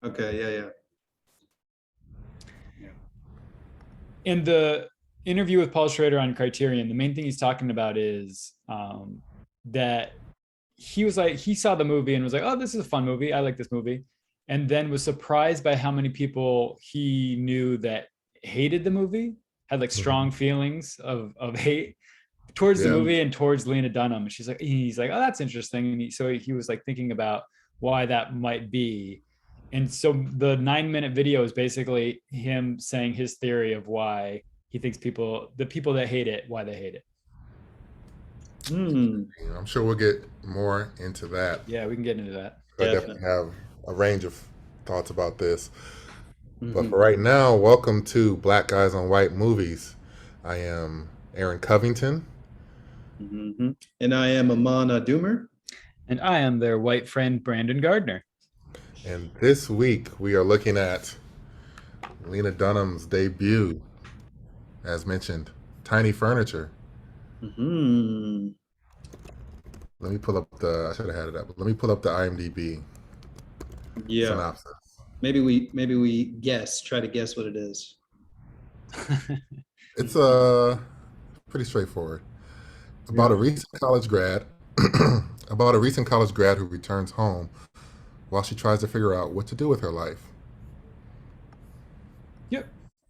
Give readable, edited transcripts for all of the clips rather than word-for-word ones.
Okay. Yeah. Yeah. In the interview with Paul Schrader on Criterion, the main thing he's talking about is that he was like, he saw the movie and was like, oh, this is a fun movie. I like this movie. And then was surprised by how many people he knew that hated the movie, had like strong Mhm. feelings of hate towards the Yeah. movie and towards Lena Dunham. He's like, oh, that's interesting. And so he was like thinking about why that might be. And so the 9-minute video is basically him saying his theory of why he thinks the people that hate it, why they hate it. Hmm. I'm sure we'll get more into that. Yeah, we can get into that. I Definitely. definitely have a range of thoughts about this. But for Hmm. right now, welcome to Black Guys on White Movies. I am Aaron Covington. Hmm. And I am Amana Doomer. And I am their white friend, Brandon Gardner. And this week we are looking at Lena Dunham's debut, as mentioned, Tiny Furniture. Hmm. Let me pull up I should have had it up, but let me pull up the IMDb Yeah. synopsis. Maybe we try to guess what it is. It's pretty straightforward. About a Yeah. recent college grad, about a recent college grad who returns home while she tries to figure out what to do with her life. Yep.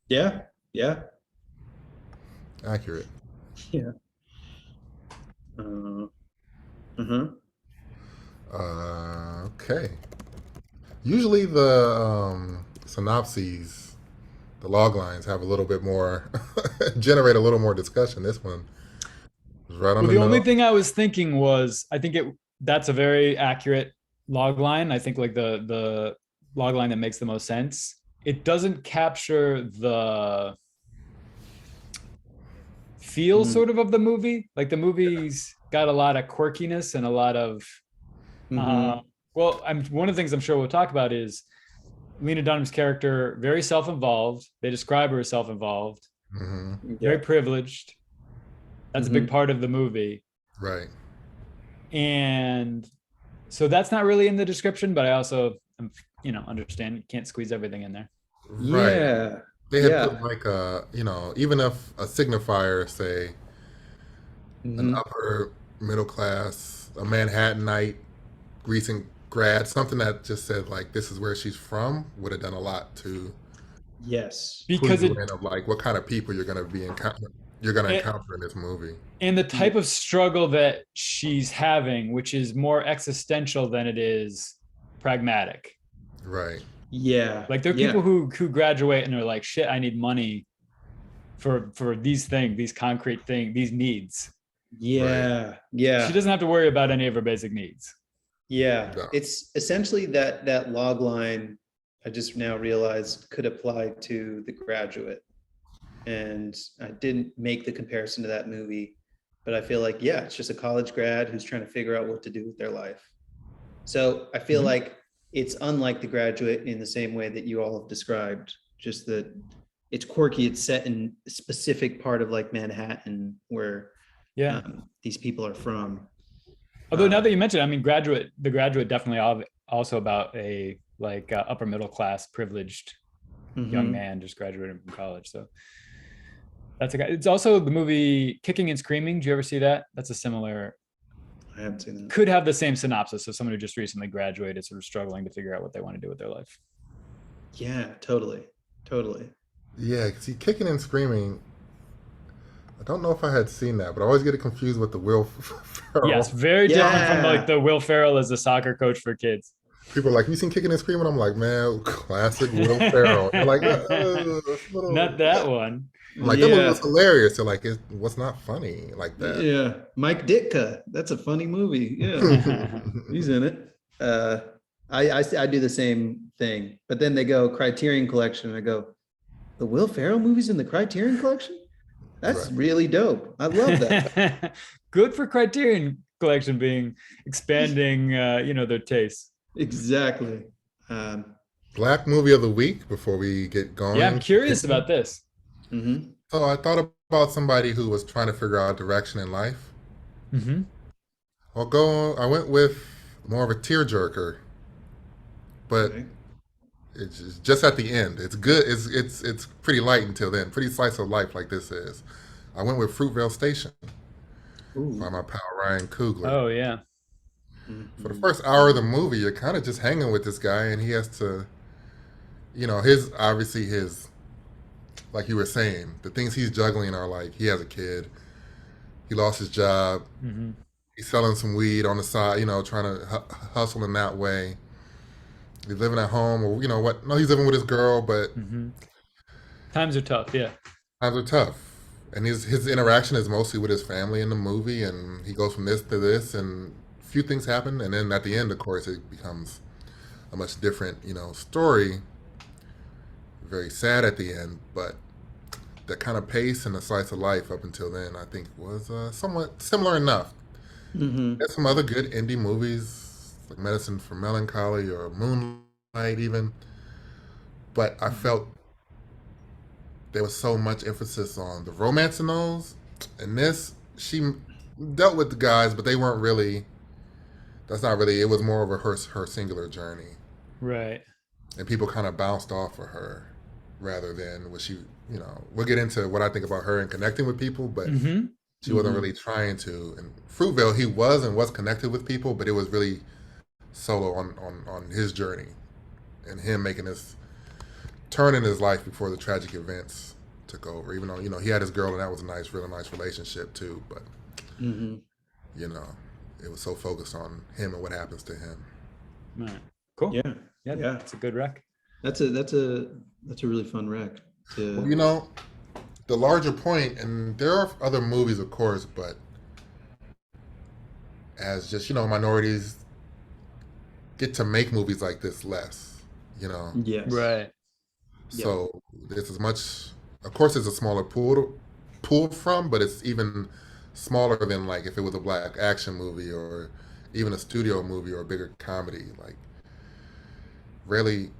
Yeah. Yeah. Accurate. Yeah. Uh-huh. Okay. Usually the synopses, the log lines have a little bit more, generate a little more discussion. This one was right on Well, the the only nose. thing I was thinking was, I think that's a very accurate log line. I think like the log line that makes the most sense. It doesn't capture the feel Mm-hmm. sort of the movie. Like the movie's got a lot of quirkiness and a lot of Mm-hmm. uh, well, one of the things I'm sure we'll talk about is Lena Dunham's character, very self-involved. They describe her as self-involved, Hmm. very Yeah. privileged. That's a big Mm-hmm. part of the movie. Right. And so that's not really in the description, but I also understand you can't squeeze everything in there. Right. Yeah. They had put Yeah. like even if a signifier, say an Mm-hmm. upper middle class, a Manhattanite recent grad, something that just said like this is where she's from, would have done a lot to Yes. clue Because you it in of like what kind of people you're gonna encounter in this movie. and the Yeah. type of struggle that she's having, which is more existential than it is pragmatic. Right. Yeah. Like there are people Yeah. who graduate and they're like, shit, I need money for these things, these concrete things, these needs. Right. Yeah. She Yeah. doesn't have to worry about any of her basic needs. Yeah. No. It's essentially that log line I just now realized could apply to The Graduate. And I didn't make the comparison to that movie, but I feel like, yeah, it's just a college grad who's trying to figure out what to do with their life. So I feel Mhm. like it's unlike The Graduate in the same way that you all have described, just that it's quirky. It's set in a specific part of like Manhattan where Yeah. these people are from. Although now that you mention it, I mean, the graduate definitely also about a like upper middle class privileged young Mm-hmm. man just graduating from college. So that's a guy. It's also the movie Kicking and Screaming. Do you ever see that? That's a similar, I haven't seen that. could have the same synopsis of someone who just recently graduated, sort of struggling to figure out what they want to do with their life. Yeah, totally. Totally. Yeah, see, Kicking and Screaming. I don't know if I had seen that, but I always get it confused with the Will Yes, Ferrell. very different from like Yeah. the Will Ferrell as a soccer coach for kids. People are like, "You seen Kicking and Screaming?" I'm like, "Man, classic Will Ferrell." They're like, that's a little. Not that one. I'm like, that movie was Yeah. hilarious. They're like, what's not funny like that? Yeah. Mike Ditka. That's a funny movie. Yeah. He's in it. I do the same thing, but then they go Criterion Collection, and I go, the Will Ferrell movies in the Criterion Collection. That's Right. really dope. I love that. Good for Criterion Collection being expanding, their tastes. Exactly. Um, Black movie of the week before we get going. Yeah, I'm curious about this. mm-hmm. So I thought about somebody who was trying to figure out direction in life. Mm-hmm. I went with more of a tearjerker, but Okay. It's just at the end. It's good. It's pretty light until then. Pretty slice of life like this is. I went with Fruitvale Station by Ooh. my pal Ryan Coogler. Oh yeah. For the Mhm. first hour of the movie, you're kind of just hanging with this guy, and he has to, his obviously his, like you were saying, the things he's juggling are like he has a kid, he lost his job, Hmm. he's selling some weed on the side, trying to hustle in that way. He's living at home, or what? No, he's living with his girl, but Hmm. Times are tough. Yeah. times are tough. And his interaction is mostly with his family in the movie, and he goes from this to this, and a few things happen, and then at the end, of course, it becomes a much different, story. Very sad at the end, but that kind of pace and the slice of life up until then, I think, was somewhat similar enough. Mhm. There's some other good indie movies like Medicine for Melancholy or Moonlight, even, but I Mhm. felt there was so much emphasis on the romance in those. And this, she dealt with the guys, but they weren't really. That's not really. It was more of her singular journey, Right. and people kind of bounced off of her rather than what she. We'll get into what I think about her and connecting with people, but Hmm. she wasn't Mhm. really trying to. And Fruitvale, he was and was connected with people, but it was really solo on his journey and him making this turn in his life before the tragic events took over. Even though he had his girl and that was a nice, really nice relationship too, but Mhm. you know, it was so focused on him and what happens to him. Right. Cool. Yeah. Yeah, Yeah. that's a good rec. That's a really fun rec Well, to. the larger point, and there are other movies, of course, but as just minorities get to make movies like this less, you know. Yes. Right. Yep. So there's as much. Of course, it's a smaller pool from, but it's even smaller than like if it was a black action movie or even a studio movie or a bigger comedy. Like, rarely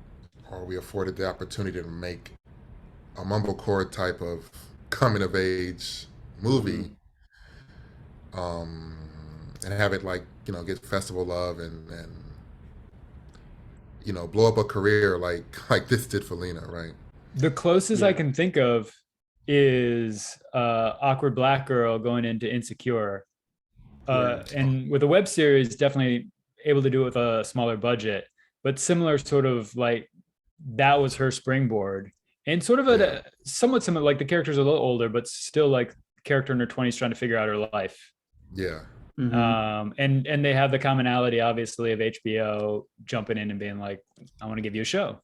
are we afforded the opportunity to make a mumblecore type of coming of age movie, Mhm. um, and have it like get festival love and blow up a career like this did for Lena, right? The closest I Yeah. can think of is awkward black girl going into Insecure. Yeah. And with a web series, definitely able to do it with a smaller budget, but similar sort of like that was her springboard. And sort of Yeah, a somewhat similar, like the character's a little older, but still like character in her 20s trying to figure out her life. yeah. Mhm. And they have the commonality, obviously, of HBO jumping in and being like, I want to give you a show.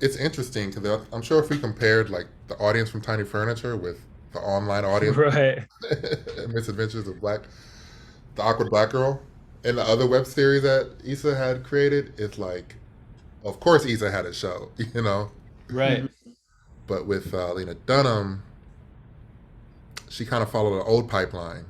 It's interesting because I'm sure if we compared like the audience from Tiny Furniture with the online audience, Right. Misadventures of the Awkward Black Girl, and the other web series that Issa had created, it's like, of course, Issa had a show, Right. Mhm. but with Lena Dunham, she kind of followed an old pipeline.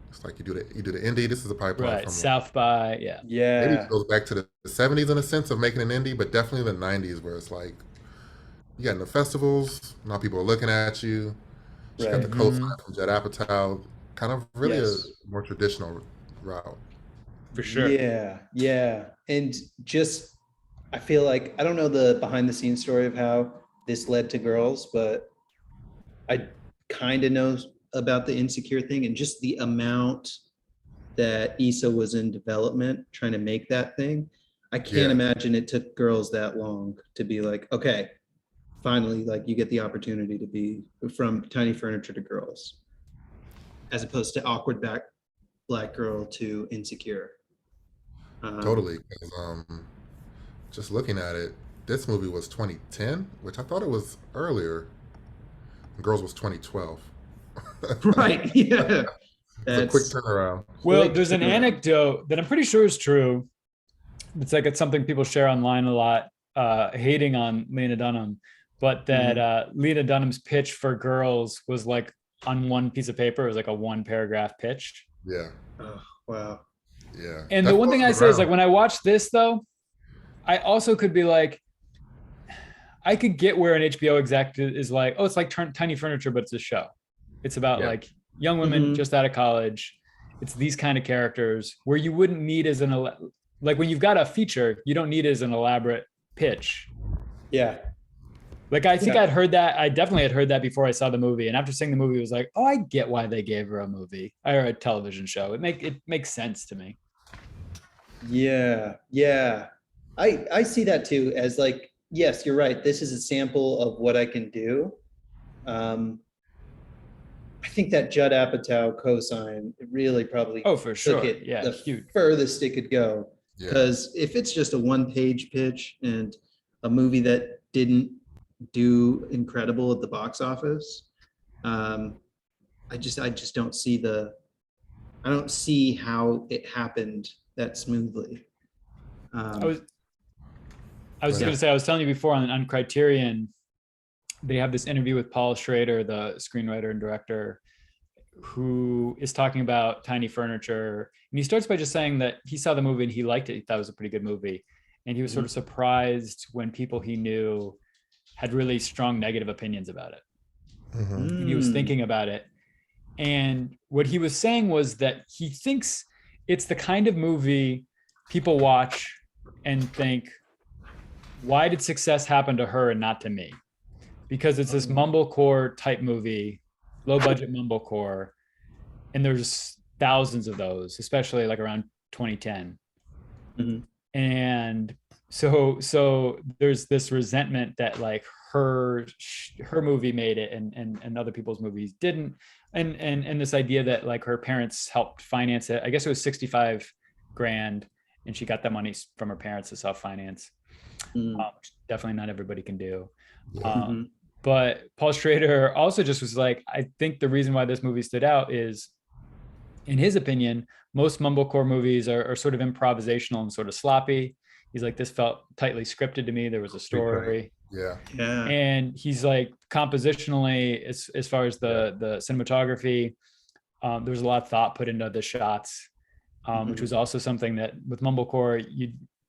It's like you do the indie. This is a pipeline Right. from South by, yeah. maybe it Yeah. goes back to the 70s in a sense of making an indie, but definitely the 90s where it's like you got in the festivals, now people are looking at you. She got the Right. Hmm. co-sign from Judd Apatow, kind of really a Yes. more traditional route. For sure. Yeah. Yeah. And just, I feel like I don't know the behind the scenes story of how this led to Girls, but I kind of know about the Insecure thing and just the amount that Issa was in development trying to make that thing. I can't Yeah, imagine it took Girls that long to be like, okay, finally, like you get the opportunity to be from Tiny Furniture to Girls, as opposed to Awkward Black Girl to Insecure. Um, totally. 'Cause, just looking at it, this movie was 2010, which I thought it was earlier. Girls was 2012. right. Yeah. It's a quick That's turnaround. Well, quick there's an turnaround. anecdote that I'm pretty sure is true. It's something people share online a lot, hating on Lena Dunham, but that Mhm. Lena Dunham's pitch for Girls was like on one piece of paper. It was like a one paragraph pitch. Yeah, Oh, wow. yeah. And the That one thing I floated say is like around. when I watch this though, I also could be like, I could get where an HBO exec is like, oh, it's like Tiny Furniture, but it's a show. It's about Yeah, like young women Mhm. just out of college. It's these kind of characters where you wouldn't need as like when you've got a feature, you don't need as an elaborate pitch. Yeah. Like, I think Yeah. I definitely had heard that before I saw the movie. And after seeing the movie, it was like, oh, I get why they gave her a movie or a television show. It makes sense to me. Yeah. Yeah. I see that too as like, yes, you're right. This is a sample of what I can do. Um, I think that Judd Apatow cosign really probably Oh, for took sure. it Yeah, the huge. furthest it could go. Yeah. Because if it's just a one-page pitch and a movie that didn't do incredible at the box office, I just don't see I don't see how it happened that smoothly. I was Go going to ahead. say, I was telling you before on Criterion, they have this interview with Paul Schrader, the screenwriter and director, who is talking about Tiny Furniture. And he starts by just saying that he saw the movie and he liked it. He thought it was a pretty good movie. And he was sort of surprised when people he knew had really strong negative opinions about it. Mhm. And he was thinking about it. And what he was saying was that he thinks it's the kind of movie people watch and think, why did success happen to her and not to me? Because it's this mumblecore type movie, low budget mumblecore. And there's thousands of those, especially like around 2010. Mhm. And so there's this resentment that like her movie made it and other people's movies didn't. And this idea that like her parents helped finance it. I guess it was 65 grand and she got that money from her parents to self-finance. Which definitely not everybody can do. Mhm. But Paul Schrader also just was like, I think the reason why this movie stood out is, in his opinion, most mumblecore movies are sort of improvisational and sort of sloppy. He's like, this felt tightly scripted to me. There was a story. Yeah. Yeah. And he's like, compositionally, as far as the cinematography, there was a lot of thought put into the shots, which was also something that with mumblecore,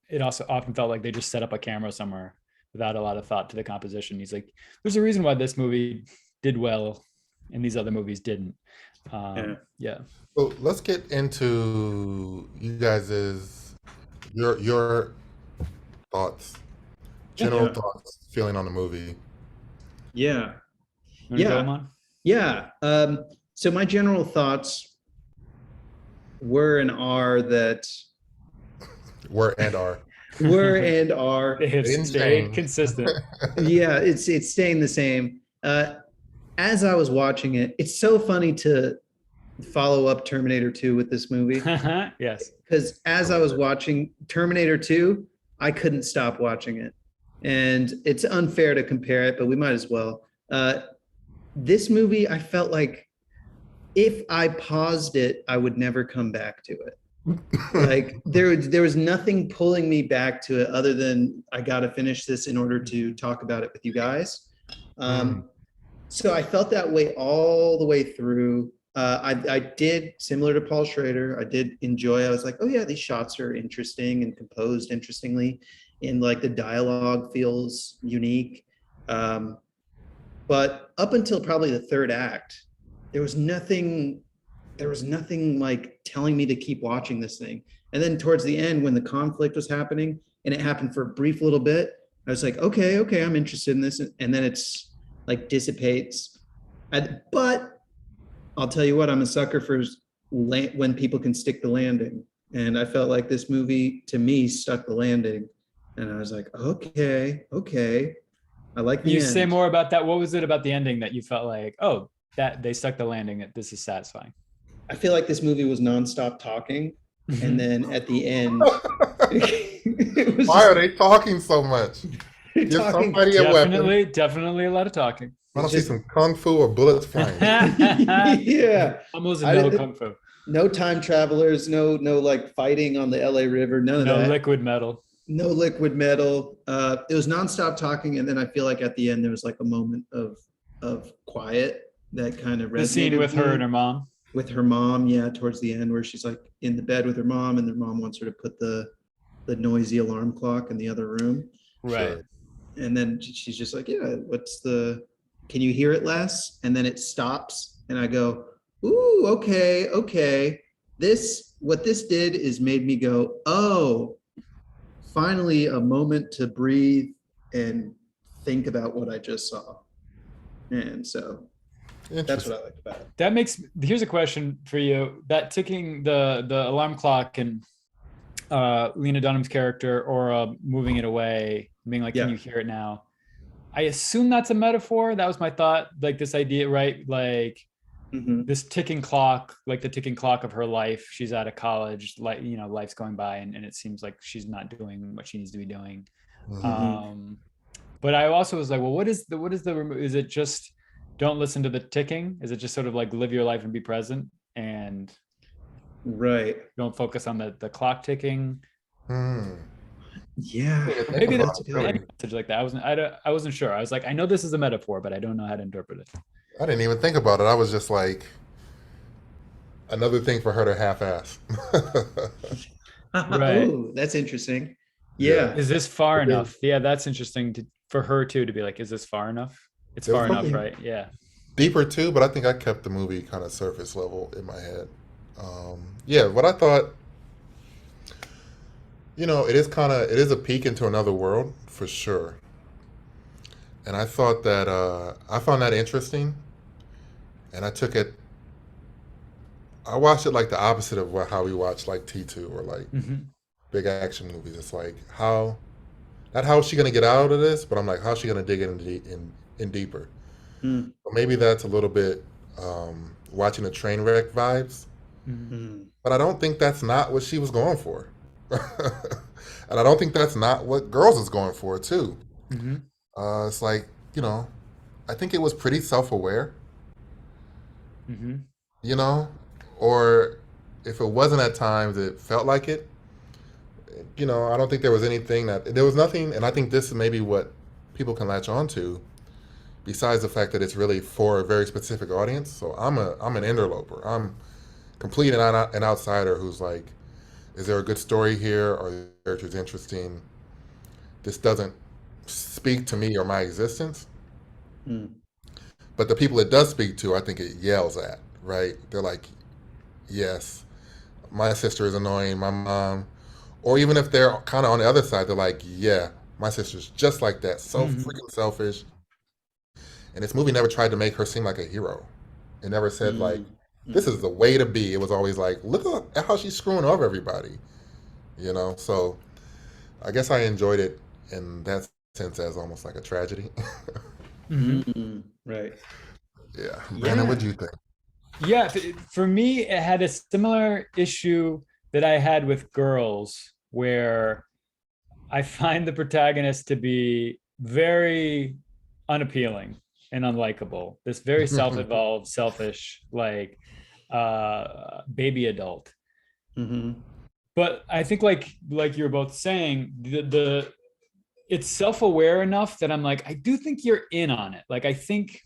it also often felt like they just set up a camera somewhere without a lot of thought to the composition. He's like, there's a reason why this movie did well and these other movies didn't. Yeah. So let's get into you guys's your thoughts, general Yeah. thoughts, feeling on the movie. Yeah. You wanna go, Yeah. Amon? Yeah. So my general thoughts were and are that Were and are. were and are They have Didn't stayed change. consistent. yeah, it's staying the same. As I was watching it, it's so funny to follow up Terminator 2 with this movie Yes. because as I was watching Terminator 2, I couldn't stop watching it. And it's unfair to compare it, but we might as well. This movie, I felt like if I paused it, I would never come back to it. Like there was nothing pulling me back to it other than I got to finish this in order to talk about it with you guys. So I felt that way all the way through. I did, similar to Paul Schrader, I did enjoy. I was like, oh yeah, these shots are interesting and composed interestingly, and like the dialogue feels unique. But up until probably the third act, there was nothing like telling me to keep watching this thing. And then towards the end, when the conflict was happening, and it happened for a brief little bit, I was like, okay, I'm interested in this. And then it's like dissipates. But I'll tell you what, I'm a sucker for when people can stick the landing. And I felt like this movie, to me, stuck the landing. And I was like, okay. I like the Can you end. say more about that? What was it about the ending that you felt like, oh, that they stuck the landing, that this is satisfying? I feel like this movie was nonstop talking. And then at the end, it was Why are they talking so much? Give talking. somebody a weapon. Definitely a lot of talking. I want to see some kung fu or bullets flying. Yeah. Almost I no didn't- kung fu. No time travelers, no like fighting on the LA River, none of No that. liquid metal. No liquid metal. It was nonstop talking, and then I feel like at the end there was like a moment of quiet that kind of resonated. The scene with her and her mom. With her mom, yeah, towards the end where she's like in the bed with her mom, and their mom wants her to put the noisy alarm clock in the other room. Right. Sure. And then she's just like, yeah, can you hear it less? And then it stops, and I go, ooh, okay. What this did is made me go, oh, finally a moment to breathe and think about what I just saw. And so that's what I liked about it. That makes, here's a question for you. That ticking the alarm clock and Lena Dunham's character or moving it away, being like, can you hear it now? I assume that's a metaphor. That was my thought. Like this idea, right? Like this ticking clock, like the ticking clock of her life. She's out of college, like, you know, life's going by and it seems like she's not doing what she needs to be doing. But I also was like, well, is it just don't listen to the ticking? Is it just sort of like live your life and be present and don't focus on the clock ticking? Yeah, maybe that's any message like that. I wasn't sure. I was like, I know this is a metaphor, but I don't know how to interpret it. I didn't even think about it. I was just like, another thing for her to half-ass. Right. Oh, that's interesting. Yeah. Is this far enough? Yeah, that's interesting for her too, to be like, is this far enough? It's far enough, right? Yeah. Deeper too, but I think I kept the movie kind of surface level in my head. Yeah, but I thought, you know, it is a peek into another world for sure. And I thought that I found that interesting, and I watched it like the opposite of how we watch like T2 or like big action movies. It's like not how is she gonna get out of this, but I'm like, how's she gonna dig in deeper? Well, maybe that's a little bit watching a train wreck vibes, but I don't think that's not what she was going for. And I don't think that's not what Girls is going for too. It's like, you know, I think it was pretty self-aware, you know, or if it wasn't at times, it felt like it. You know, I don't think there was nothing, and I think this is maybe what people can latch on to, besides the fact that it's really for a very specific audience. So I'm an interloper. I'm complete an outsider who's like, is there a good story here? Are the characters interesting? This doesn't speak to me or my existence. But the people it does speak to, I think it yells at, right? They're like, yes, my sister is annoying, my mom. Or even if they're kind of on the other side, they're like, yeah, my sister's just like that, so freaking selfish. And this movie never tried to make her seem like a hero. It never said like, this is the way to be. It was always like, look at how she's screwing over everybody, you know? So I guess I enjoyed it in that sense as almost like a tragedy. Right. Yeah. Brandon, what do you think? Yeah, for me, it had a similar issue that I had with Girls, where I find the protagonist to be very unappealing and unlikable. This very self-involved, selfish, like baby adult. But I think like you were both saying, it's self-aware enough that I'm like, I do think you're in on it. Like, I think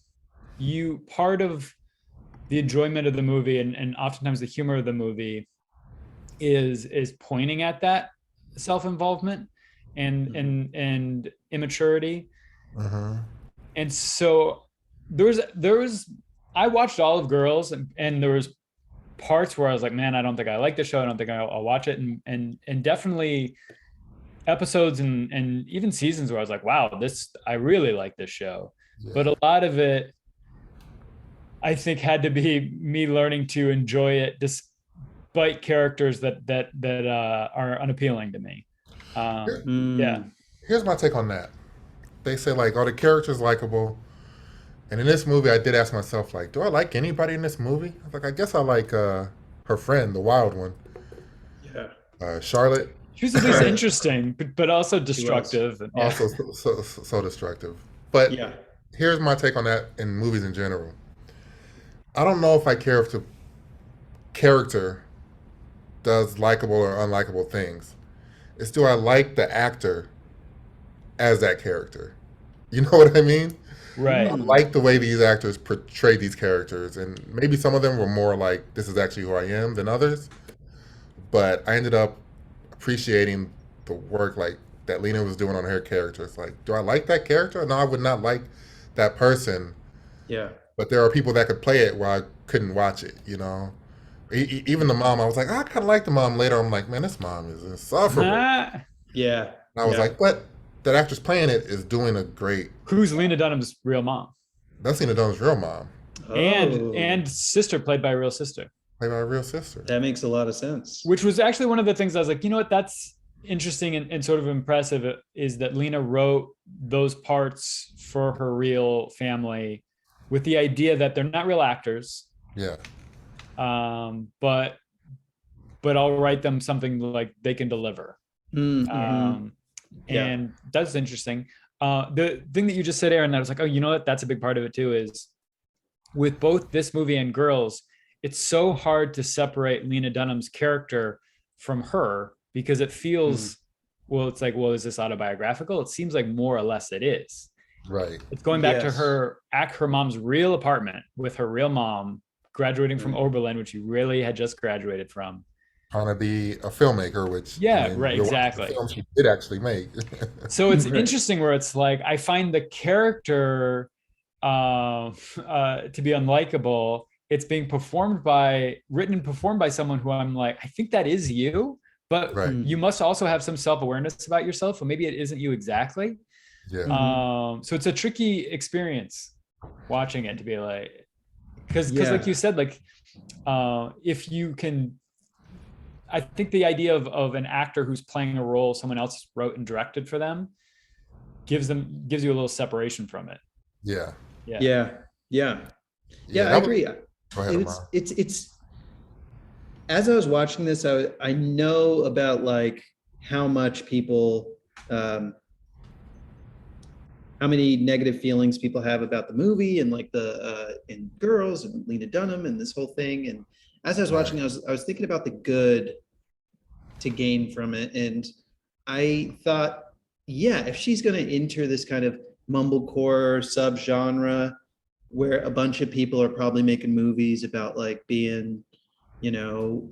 part of the enjoyment of the movie and oftentimes the humor of the movie is pointing at that self-involvement and immaturity. And so there was I watched all of Girls and there was parts where I was like, man, I don't think I like the show. I don't think I'll watch it. And definitely episodes and even seasons where I was like, wow, I really like this show. But a lot of it, I think, had to be me learning to enjoy it despite characters that are unappealing to me. Yeah. Here's my take on that. They say like, are the characters likable? And in this movie, I did ask myself, like, do I like anybody in this movie? I was like, I guess I like her friend, the wild one. Yeah. Charlotte. She was at least interesting, but also destructive. And, also so destructive. But here's my take on that in movies in general. I don't know if I care if the character does likable or unlikable things. It's, do I like the actor as that character? You know what I mean? Right. I like the way these actors portray these characters, and maybe some of them were more like, this is actually who I am, than others. But I ended up appreciating the work like that Lena was doing on her character. It's like, do I like that character? No, I would not like that person. Yeah. But there are people that could play it while I couldn't watch it, you know? Even the mom, I was like, I kind of like the mom. Later, I'm like, man, this mom is insufferable. Yeah. And I was Yeah. like, but that actress playing it is doing a great. Who's Lena Dunham's real mom? That's Lena Dunham's real mom, And sister played by a real sister, played by a real sister. That makes a lot of sense. which was actually one of the things I was like, you know what, that's interesting and sort of impressive, is that Lena wrote those parts for her real family with the idea that they're not real actors, Yeah, but I'll write them something like they can deliver. Mhm. Yeah. And that's interesting. The thing that you just said, Aaron, I was like, oh, you know what, that's a big part of it too, is with both this movie and Girls, it's so hard to separate Lena Dunham's character from her, because it feels, well, it's like, well, is this autobiographical? It seems like more or less it is. right. It's going back to Yes. her mom's real apartment with her real mom, graduating from Oberlin, which she really had just graduated from. Trying to be a filmmaker, which Yeah, right, you're watching the exactly. film she did actually make. So it's Right. interesting where it's like, I find the character to be unlikable. It's being written and performed by someone who I'm like, I think that is you, but Right. you must also have some self-awareness about yourself, or maybe it isn't you exactly. Yeah. So it's a tricky experience watching it, to be like, because Yeah. like you said, like if you can, I think the idea of an actor who's playing a role someone else wrote and directed for them gives you a little separation from it. Yeah. Yeah. Yeah. Yeah. Yeah, I that was- agree. Go ahead, Amar. It's as I was watching this, I know about like how much people how many negative feelings people have about the movie, and like the in Girls and Lena Dunham and this whole thing. And as I was watching, I was thinking about the good to gain from it. And I thought, yeah, if she's going to enter this kind of mumblecore subgenre where a bunch of people are probably making movies about like being, you know,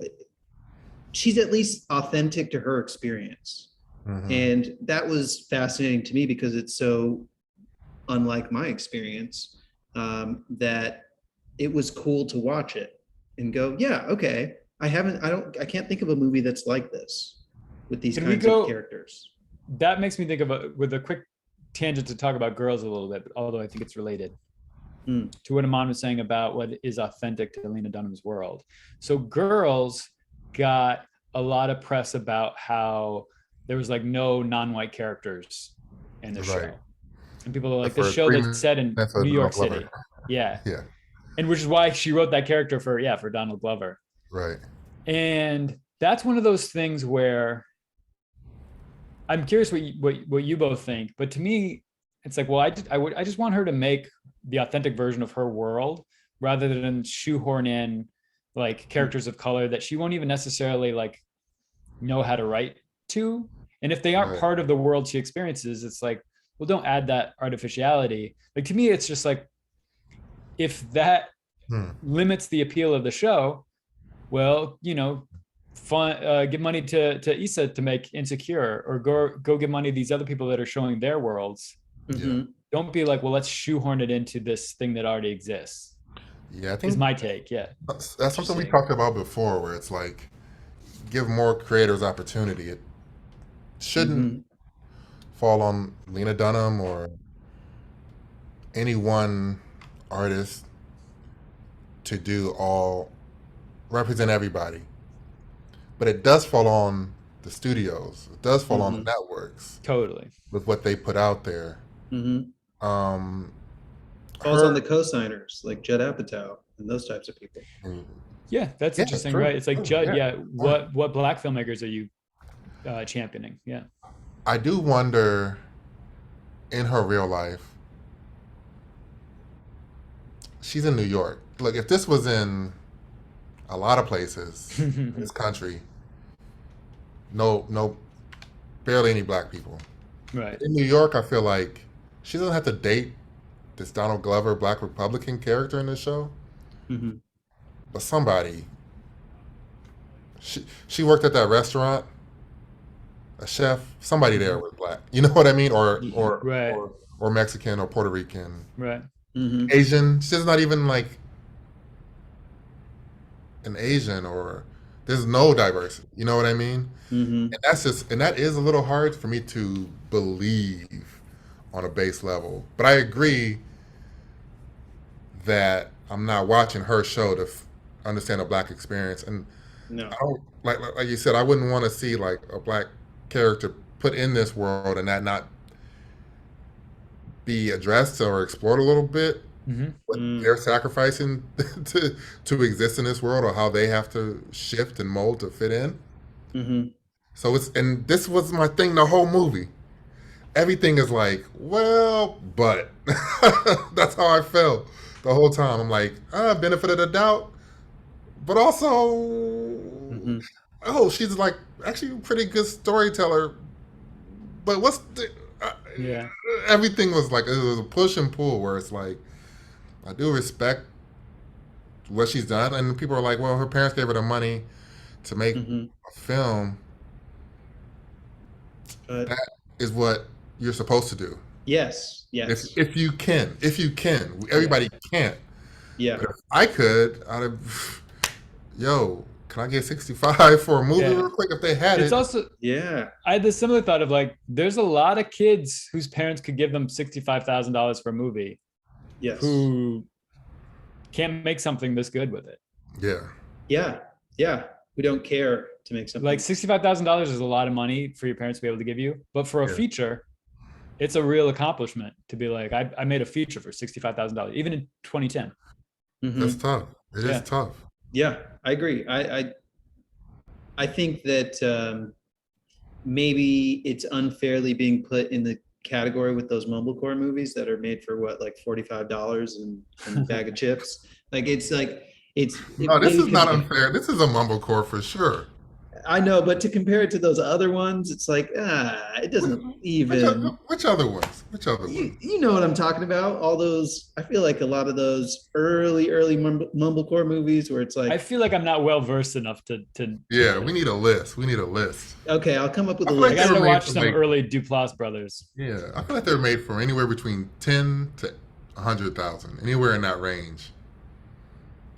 she's at least authentic to her experience. Mhm. And that was fascinating to me because it's so unlike my experience, that it was cool to watch it and go, yeah, okay. I can't think of a movie that's like this with these Can we kinds go- of characters. That makes me think of with a quick tangent to talk about Girls a little bit, although I think it's related Mm. to what Aman was saying about what is authentic to Lena Dunham's world. So Girls got a lot of press about how there was like no non-white characters in the show. Right. And people are like, For the show Green- that's set in that's a New York Donald City. Glover. Yeah. Yeah. And which is why she wrote that character for Donald Glover. Right. And that's one of those things where I'm curious what you both think, but to me, it's like, well, I just want her to make the authentic version of her world rather than shoehorn in like characters of color that she won't even necessarily like know how to write to. And if they aren't Right. part of the world she experiences, it's like, well, don't add that artificiality. Like, to me, it's just like, if that limits the appeal of the show, well, give money to Issa to make Insecure, or go give money to these other people that are showing their worlds. Mhm. Don't be like, well, let's shoehorn it into this thing that already exists. Yeah, I Is think my take. Yeah. that's something we Interesting. talked about before, where it's like give more creators opportunity. It shouldn't fall on Lena Dunham or any one artist to represent everybody. But it does fall on the studios. It does fall on the networks Totally. with what they put out there. Mhm. Um, Falls her- on the co-signers like Judd Apatow and those types of people. Yeah, that's Yeah, interesting, true, right? It's like, true, Judd, yeah. what black filmmakers are you championing? Yeah. I do wonder, in her real life, she's in New York. Look, if this was in a lot of places in this country, no, barely any black people. Right. In New York, I feel like she doesn't have to date this Donald Glover black Republican character in this show, Mhm. but somebody. She worked at that restaurant, a chef. Somebody there was black. You know what I mean? Or Right. or Mexican or Puerto Rican, Right. Mhm. Asian. She's not even like an Asian or There's no diversity. You know what I mean? Hmm. And that is a little hard for me to believe on a base level. But I agree that I'm not watching her show to understand a black experience. And I No. don't like you said, I wouldn't want to see like a black character put in this world and that not be addressed or explored a little bit. Hmm. What Mm. they're sacrificing to exist in this world, or how they have to shift and mold to fit in. Hmm. So it's and this was my thing the whole movie. Everything is like, well, but that's how I felt the whole time. I'm like, benefit of the doubt, but also, Hmm. oh, she's like actually a pretty good storyteller. But what's the, Yeah. everything was like it was a push and pull where it's like I do respect what she's done, and people are like, well, her parents gave her the money to make Hmm. a film. But That is what you're supposed to do. yes, yes, If you can, yeah, everybody can't. yeah, But if I could, I'd have, yo, can I get 65 for a movie Yeah. real quick if they had It's it? also, yeah, I had this similar thought of like, there's a lot of kids whose parents could give them $65,000 for a movie yes, who can't make something this good with it. Yeah. yeah, yeah. We don't care to make Like something. $65,000 is a lot of money for your parents to be able to give you, but for a Yeah. feature, it's a real accomplishment to be like, I made a feature for $65,000, even in 2010. That's Hmm. tough. It is Yeah. tough. Yeah, I agree. I think that maybe it's unfairly being put in the category with those mumblecore movies that are made for what, like $45 and a bag of chips. Like No, this maybe is because not unfair. This is a mumblecore for sure. I know, but to compare it to those other ones, it's like it Which, doesn't even. which other ones? Which other ones? You know what I'm talking about? All those. I feel like a lot of those early mumblecore movies where it's I like, feel like I'm not well versed enough Yeah, we need a list. We need a list. okay, I'll come up with I a feel like I they got list. were to made watch for some like, early Duplass brothers. yeah, I feel like they were made for anywhere between 10 to 100,000, anywhere in that range.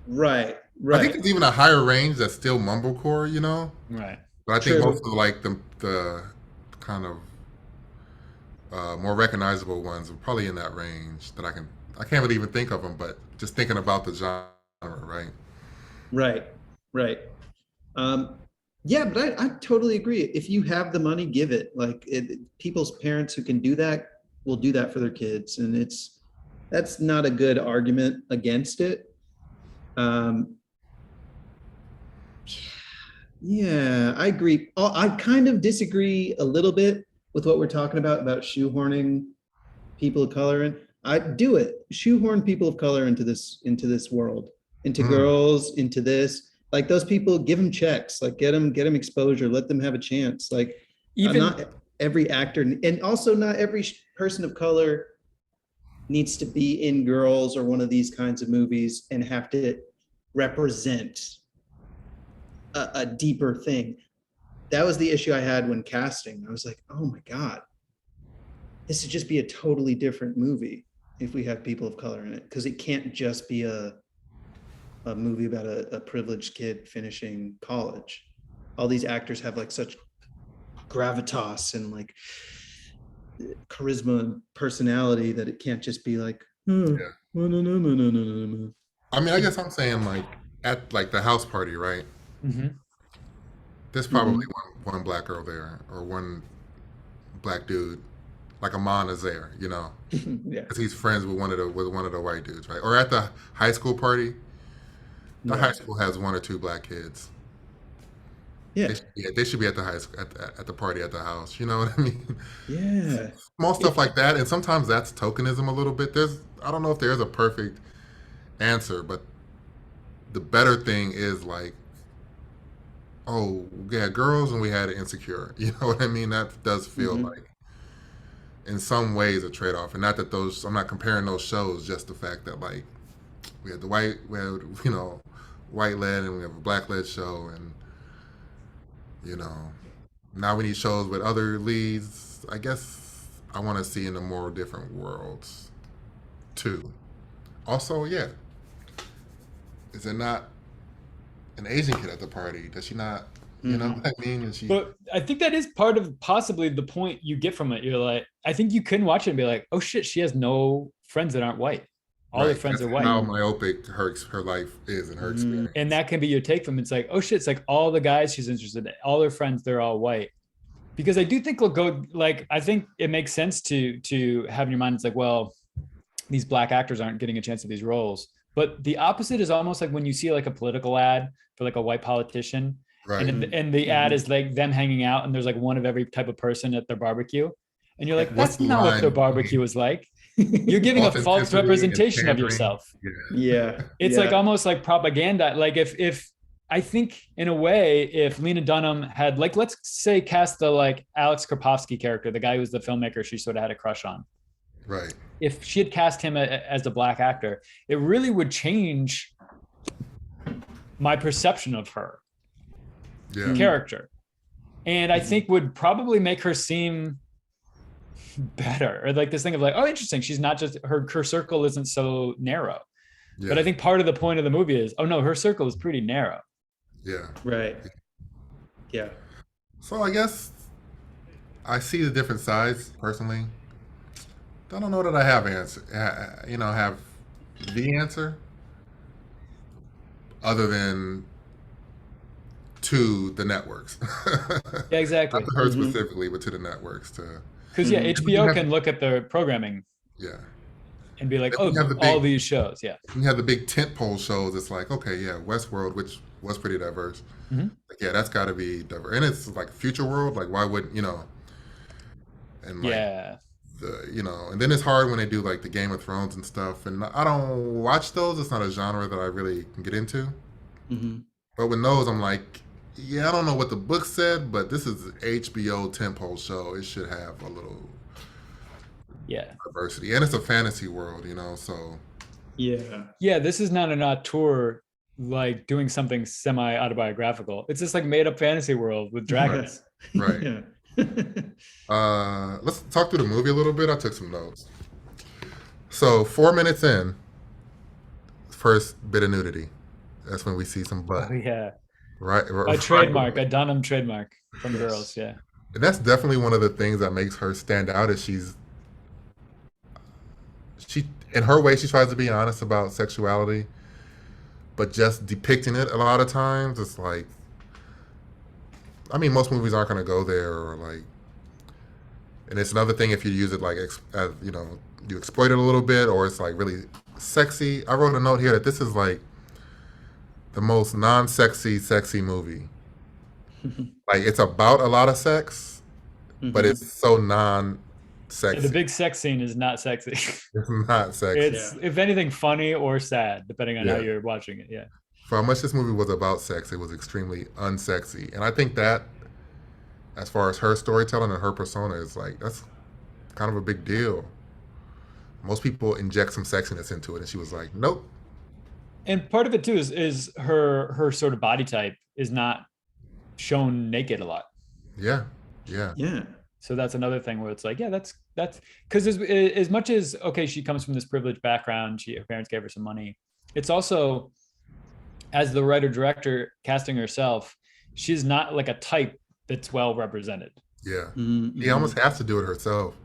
Right, I think right, there's even a higher range that's still mumblecore, you know. Right. But I think most true. of like the kind of more recognizable ones are probably in that range that I can't really even think of them, but just thinking about the genre, right? Right, right. Um, yeah, but I totally agree. If you have the money, give it. Like people's parents who can do that will do that for their kids, and that's not a good argument against it. Um, yeah, I agree. I kind of disagree a little bit with what we're talking about shoehorning people of color in. I do it. Shoehorn people of color into this world, into Mm, girls, into this. Like those people, give them checks. Like get them exposure. Let them have a chance. Like Even not every actor, and also not every person of color needs to be in Girls or one of these kinds of movies and have to represent a deeper thing. That was the issue I had when casting. I was like, oh my God, this would just be a totally different movie if we have people of color in it. Because it can't just be a movie about a privileged kid finishing college. All these actors have like such gravitas and like charisma and personality that it can't just be like, oh, yeah. no, no, no, no, no, no, no, no. I mean, I guess I'm saying like at like the house party, right? Mhm. There's probably Mhm. one black girl there or one black dude, like Amon is there, you know, Yeah, because he's friends with one of the white dudes, right? Or at the high school party, the high right. school has one or two black kids. Yeah, They should be at the high school at the party at the house. You know what I mean? yeah. Small stuff If like that, and sometimes that's tokenism a little bit. I don't know if there is a perfect answer, but the better thing is like, oh, we had girls and we had insecure. You know what I mean? That does feel mhm. like in some ways a trade off, and not that those I'm not comparing those shows. Just the fact that like we had white led and we have a black led show, and you know now we need shows with other leads. I guess I want to see in the more different worlds too. Also, yeah, is it not an Asian kid at the party? Does she not? You know Mhm. what I mean? And she But I think that is part of possibly the point you get from it. You're like, I think you can watch it and be like, oh shit, she has no friends that aren't white. All her right. friends That's are white. how myopic her life is and her Mhm. And experience. that can be your take from it. It's like, oh shit, it's like all the guys she's interested in, all her friends, they're all white. Because I do think we'll go like I think it makes sense to have in your mind, it's like, well, these black actors aren't getting a chance at these roles. But the opposite is almost like when you see like a political ad for like a white politician, Right. and the ad Mhm. is like them hanging out, and there's like one of every type of person at their barbecue, and you're like, Yeah. What's that's the not what their line? barbecue is like. You're giving a false Authenticity and representation of pandering. yourself. Yeah. Yeah. It's like Yeah. almost like propaganda. Like if I think in a way, if Lena Dunham had like, let's say cast the like Alex Karpovsky character, the guy who was the filmmaker she sort of had a crush on. Right. If she had cast him as a black actor, it really would change my perception of her Yeah. Mhm. character. And I think would probably make her seem better, or like this thing of like, oh, interesting. She's not just her circle isn't so narrow. Yeah. But I think part of the point of the movie is, oh no, her circle is pretty narrow. Yeah. Right. Yeah. So I guess I see the different sides personally. I don't know that I have have the answer other than to the networks. Yeah, exactly. Not to her Mhm. specifically, but to the networks. To Because yeah, Mhm. HBO can look at the programming yeah, and be like, Then oh, you have the all big- these shows. Yeah. you have the big tentpole shows. It's like, okay, yeah, Westworld, which was pretty diverse. Mhm. Like, yeah, that's got to be diverse, and it's like Future World. Like, why would you know? And like Yeah. and then it's hard when they do like the Game of Thrones and stuff. And I don't watch those. It's not a genre that I really can get into. Mhm. But with those, I'm like, yeah, I don't know what the book said, but this is HBO tentpole show. It should have a little Yeah. diversity, and it's a fantasy world, so Yeah. Yeah. This is not an auteur like doing something semi autobiographical. It's just like made up fantasy world with dragons. Right. Yeah. let's talk through the movie a little bit. I took some notes. So 4 minutes in, first bit of nudity. That's when we see some butt. Oh yeah. Right. A trademark, a Dunham trademark from Yes. girls. Yeah. And that's definitely one of the things that makes her stand out. Is she in her way she tries to be honest about sexuality, but just depicting it a lot of times it's like, I mean, most movies aren't going to go there, or like, and it's another thing if you use it like as you exploit it a little bit, or it's like really sexy. I wrote a note here that this is like the most non-sexy sexy movie. Like, it's about a lot of sex, but Mhm. it's so Yeah, non-sexy. the big sex scene is not sexy. It's not sexy. It's if anything funny or sad, depending on how Yeah. you're watching it. Yeah. For how much this movie was about sex, it was extremely unsexy. And I think that, as far as her storytelling and her persona, is like, that's kind of a big deal. Most people inject some sexiness into it, and she was like, nope. And part of it too is her sort of body type is not shown naked a lot. Yeah, yeah, Yeah. So that's another thing where it's like, yeah, that's because as much as okay, she comes from this privileged background, her parents gave her some money. It's also, as the writer director casting herself, she's not like a type that's well represented. yeah. Mhm. She almost has to do it herself.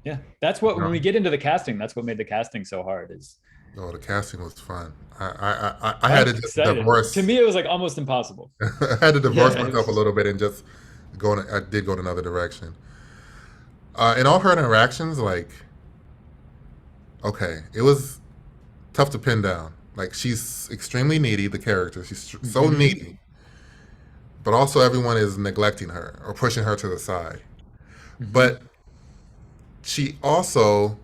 Yeah, that's what Yeah. when we get into the casting, that's what made the casting so hard. Is Oh, the casting was fun. I had to was just excited. divorce. To me, it was like almost impossible. I had to divorce Yeah, myself a it's- little bit and just I did go in another direction. In all her interactions, like, okay, it was tough to pin down. Like, she's extremely needy, the character. She's so Mhm. needy. But also everyone is neglecting her or pushing her to the side. But she also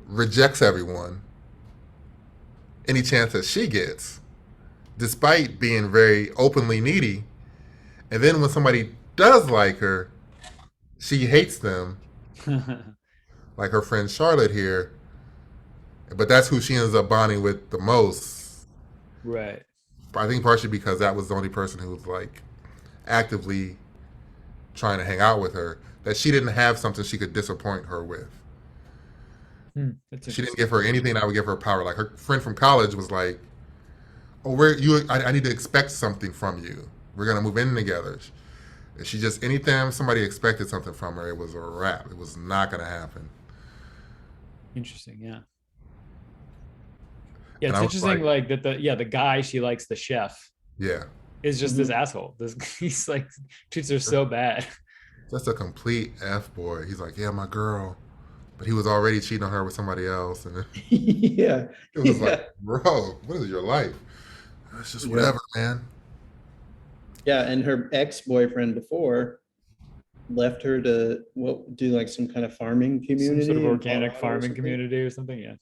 rejects everyone any chance that she gets, despite being very openly needy. And then when somebody does like her, she hates them, like her friend Charlotte here. But that's who she ends up bonding with the most. Right. I think partially because that was the only person who was like actively trying to hang out with her, that she didn't have something she could disappoint her with. That's She didn't give her anything that would give her power. Like, her friend from college was like, oh, I need to expect something from you. We're gonna move in together. And she just anytime somebody expected something from her, it was a wrap. It was not gonna happen. Interesting. Yeah. Yeah. And It's I was interesting. like, Like that. The guy she likes, the chef, yeah, is just this Mhm. asshole. This he's like treats her so bad. just a complete f boy. He's like, yeah, my girl, but he was already cheating on her with somebody else, and Yeah, it was like, yeah, bro, what is your life? It's just yeah, whatever, man. yeah. And her ex-boyfriend before left her to do like some kind of farming Some sort of community in organic Colorado or farming something. community or something. Yeah.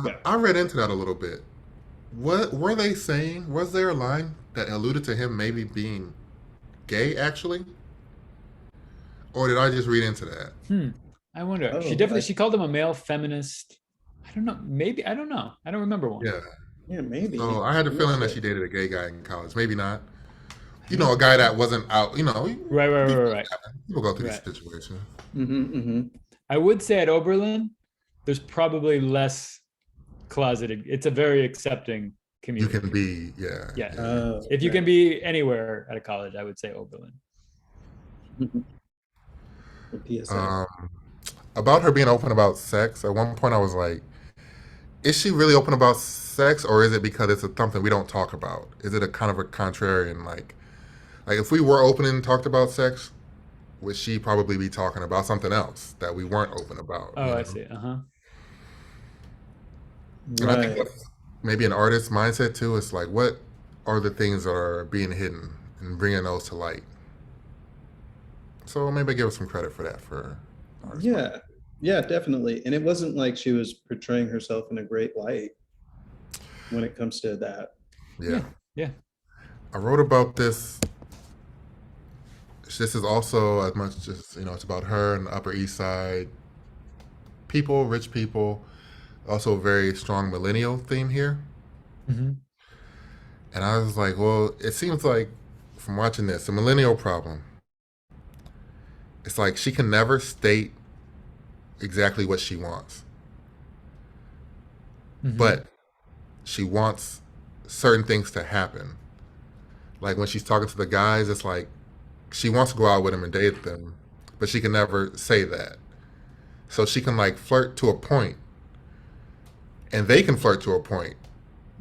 Yeah. I read into that a little bit. What were they saying? Was there a line that alluded to him maybe being gay, actually? Or did I just read into that? Hmm. I wonder. She Oh, definitely she called him a male feminist. I don't know. Maybe I don't know. I don't remember one. Yeah. yeah, So maybe I had a I missed feeling that she it. dated a gay guy in college. Maybe not. I You know, don't. a guy that wasn't out. You know, Right. Right. people, Right. Right. people go through these Right. situations. Mm-hmm. I would say at Oberlin, there's probably less closeted. It's a very accepting You can community. be, yeah, Yeah. yeah. Oh, If you okay. can be anywhere at a college, I would say Oberlin. The PSA. Um, about her being open about sex, at one point I was like, is she really open about sex, or is it because it's something we don't talk about? Is it a kind of a contrarian, like if we were open and talked about sex, would she probably be talking about something else that we weren't open about? Oh, You I know, see. Uh-huh. and I think Right. that's maybe an artist's mindset too. It's like, what are the things that are being hidden and bringing those to light? So maybe give us some credit for that for artist mind. Yeah. Yeah, definitely. And it wasn't like she was portraying herself in a great light when it comes to that. Yeah, Yeah. Yeah. I wrote about this. This is also as much as it's about her and the Upper East Side people, rich people. Also, a very strong millennial theme here. Mm-hmm. And I was like, well, it seems like from watching this, the millennial problem. It's like she can never state exactly what she wants, Mm-hmm. but she wants certain things to happen. Like when she's talking to the guys, it's like she wants to go out with them and date them, but she can never say that. So she can like flirt to a point, and they can flirt to a point,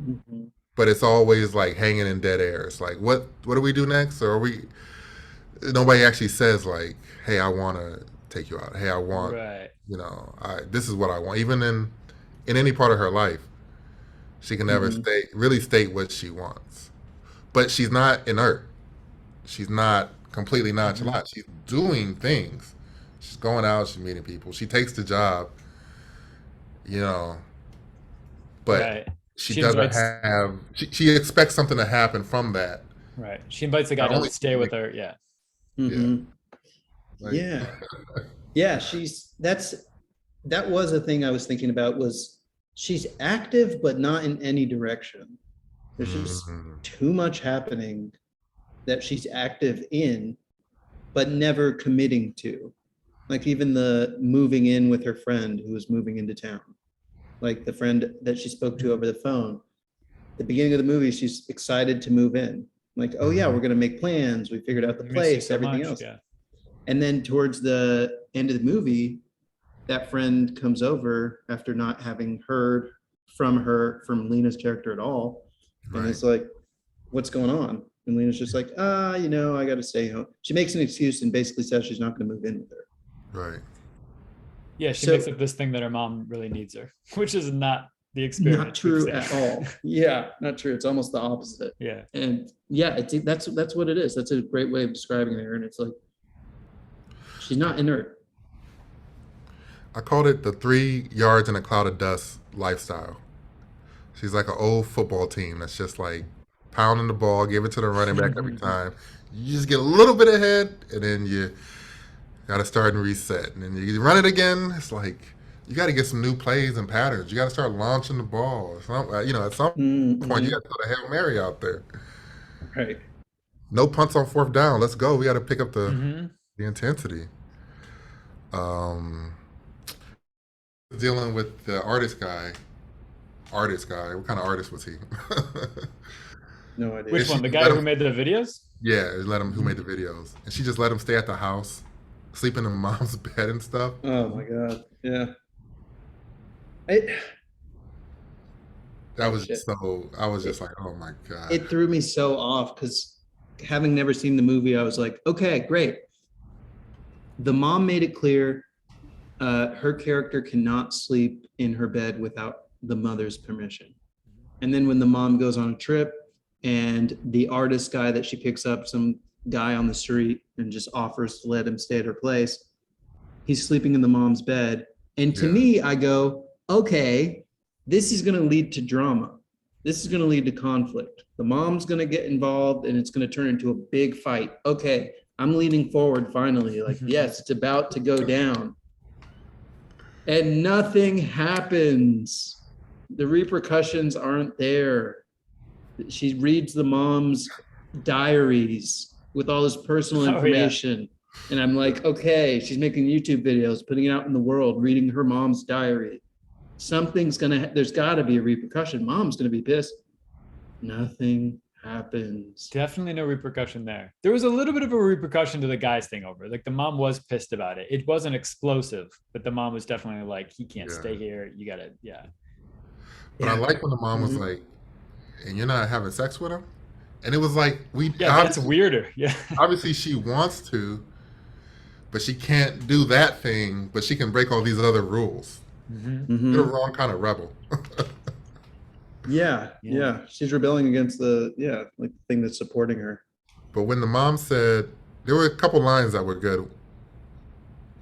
Mhm. but it's always like hanging in dead air. It's like, what do we do next? Or are we? Nobody actually says like, hey, I want to take you out. Hey, I want, Right. this is what I want. Even in any part of her life, she can never Mhm. really state what she wants. But she's not inert. She's not completely Mm-hmm. nonchalant. She's doing things. She's going out. She's meeting people. She takes the job. You know, but Right. she She doesn't invites have. She expects something to happen from that. right. She invites the guy Not to only stay with her. Yeah. yeah, Mhm. like Yeah. Yeah, that was a thing I was thinking about was she's active but not in any direction. There's just mm, too much happening that she's active in but never committing to. Like even the moving in with her friend who was moving into town. Like the friend that she spoke to over the phone. The beginning of the movie, she's excited to move in. Like, oh yeah, mhm, we're gonna make plans. We figured out the I miss you place, so everything much. else. Yeah. And then towards the end of the movie, that friend comes over after not having heard from Lena's character at all, and right, is like, "What's going on?" And Lena's just like, I got to stay home." She makes an excuse and basically says she's not going to move in with her. right. Yeah. She makes So up this thing that her mom really needs her, which is not the not experience we've true seen. at all. Yeah, not true. It's almost the opposite. Yeah. And yeah, that's what it is. That's a great way of describing her. And it's like she's not inert. I called it the 3 yards in a cloud of dust lifestyle. She's like an old football team that's just like pounding the ball, give it to the running back every time. You just get a little bit ahead, and then you got to start and reset, and then you run it again. It's like you got to get some new plays and patterns. You got to start launching the ball. At some point, you Mm-hmm. got to put a hail mary out there. Right. No punts on fourth down. Let's go. We got to pick up the Mm-hmm. the intensity. Um, dealing with the artist guy. Artist guy. What kind of artist was he? No idea. Which one? The Let guy who him, made the videos? yeah, let him who made the videos, and she just let him stay at the house, sleep in the mom's bed and stuff. Oh my God. Yeah. It, That oh was shit. so. I was just It, like, oh my god. it threw me so off because having never seen the movie, I was like, okay, great. The mom made it clear her character cannot sleep in her bed without the mother's permission. And then when the mom goes on a trip and the artist guy that she picks up, some guy on the street, and just offers to let him stay at her place, he's sleeping in the mom's bed. And to Yeah, me, I go, okay, this is going to lead to drama. This is going to lead to conflict. The mom's going to get involved and it's going to turn into a big fight. Okay, I'm leaning forward finally. Like, yes, it's about to go down. And nothing happens. The repercussions aren't there. She reads the mom's diaries with all this personal Oh, yeah. information. And I'm like, okay, she's making YouTube videos, putting it out in the world, reading her mom's diary. Something's gonna, there's gotta be a repercussion. Mom's gonna be pissed. Nothing happens. Definitely no repercussion there. There was a little bit of a repercussion to the guys thing over. Like the mom was pissed about it. It wasn't explosive, but the mom was definitely like, he can't Yeah. stay here. You gotta, yeah. but I Yeah. like when the mom was Mhm. like, "And you're not having sex with him," and it was like we Yeah, that's obviously, weirder. Yeah. obviously she wants to, but she can't do that thing. But she can break all these other rules. Mhm. You're the Mhm. wrong kind of rebel. Yeah, Yeah. yeah. She's rebelling against the, yeah, like the thing that's supporting her. But when the mom said, there were a couple lines that were good.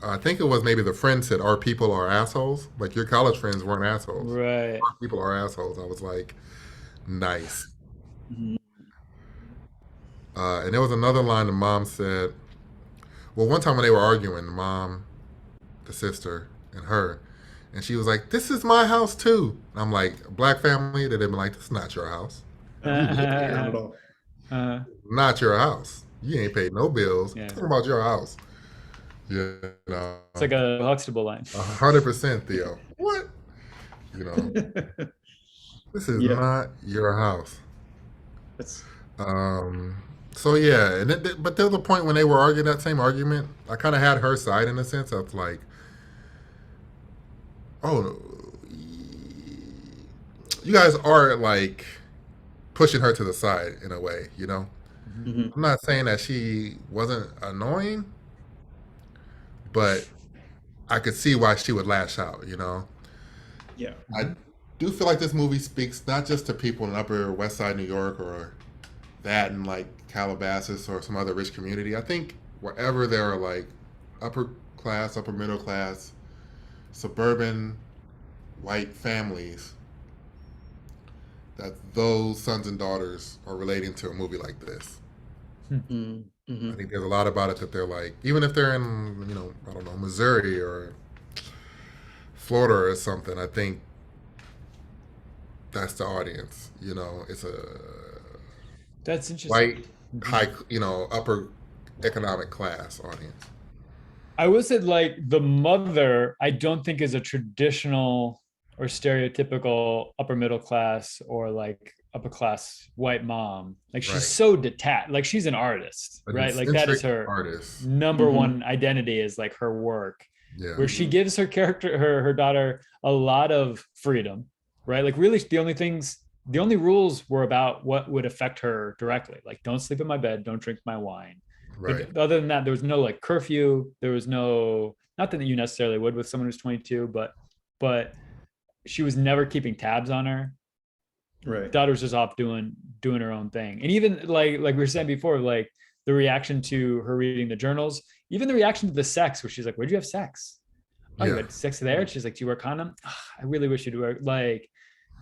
I think it was maybe the friend said, "Our people are assholes." Like your college friends weren't assholes. Right. Our people are assholes. I was like, nice. Mhm. And there was another line the mom said. Well, one time when they were arguing, the mom, the sister, and her, and she was like, "This is my house too." And I'm like, "Black family?" They'd been like, "This is not your house. You live Not here, at all. not your house. You ain't paid no bills. Yeah. Talking about your house." You know, It's like a Huxtable line. 100%, Theo. What? You know, this is Yeah. not your house. That's, Um. So yeah, and but there was a point when they were arguing that same argument. I kind of had her side in a sense of like, oh, you guys are like pushing her to the side in a way, you know. Mhm. mhm. I'm not saying that she wasn't annoying, but I could see why she would lash out, you know. Yeah. I do feel like this movie speaks not just to people in Upper West Side New York or that in like Calabasas or some other rich community. I think wherever there are like upper class, upper middle class, suburban white families, that those sons and daughters are relating to a movie like this. Mhm. I Mhm. think there's a lot about it that they're like, even if they're in, you know, I don't know, Missouri or Florida or something, I think that's the audience. You know, it's a That's interesting. white, high, you know, upper economic class audience. I will say, like, the mother, I don't think is a traditional or stereotypical upper middle class or like upper class white mom. Like, she's Right. so detached. Like, she's an artist, An right? Like, that is eccentric her artist. number Mhm. one identity, is like her work, Yeah. where she Mhm. gives her character, her daughter, a lot of freedom, right? Like, really, the only rules were about what would affect her directly. Like, don't sleep in my bed, don't drink my wine. Right. But other than that, there was no like curfew. There was no, not that you necessarily would with someone who's 22, but she was never keeping tabs on her. Right. Daughter was just off doing her own thing. And even like we were saying before, like the reaction to her reading the journals, even the reaction to the sex, where she's like, "Where'd you have sex? Oh, you Yeah. had sex there?" And she's like, "Do you wear condom?" "Ah, I really wish you'd wear." Like,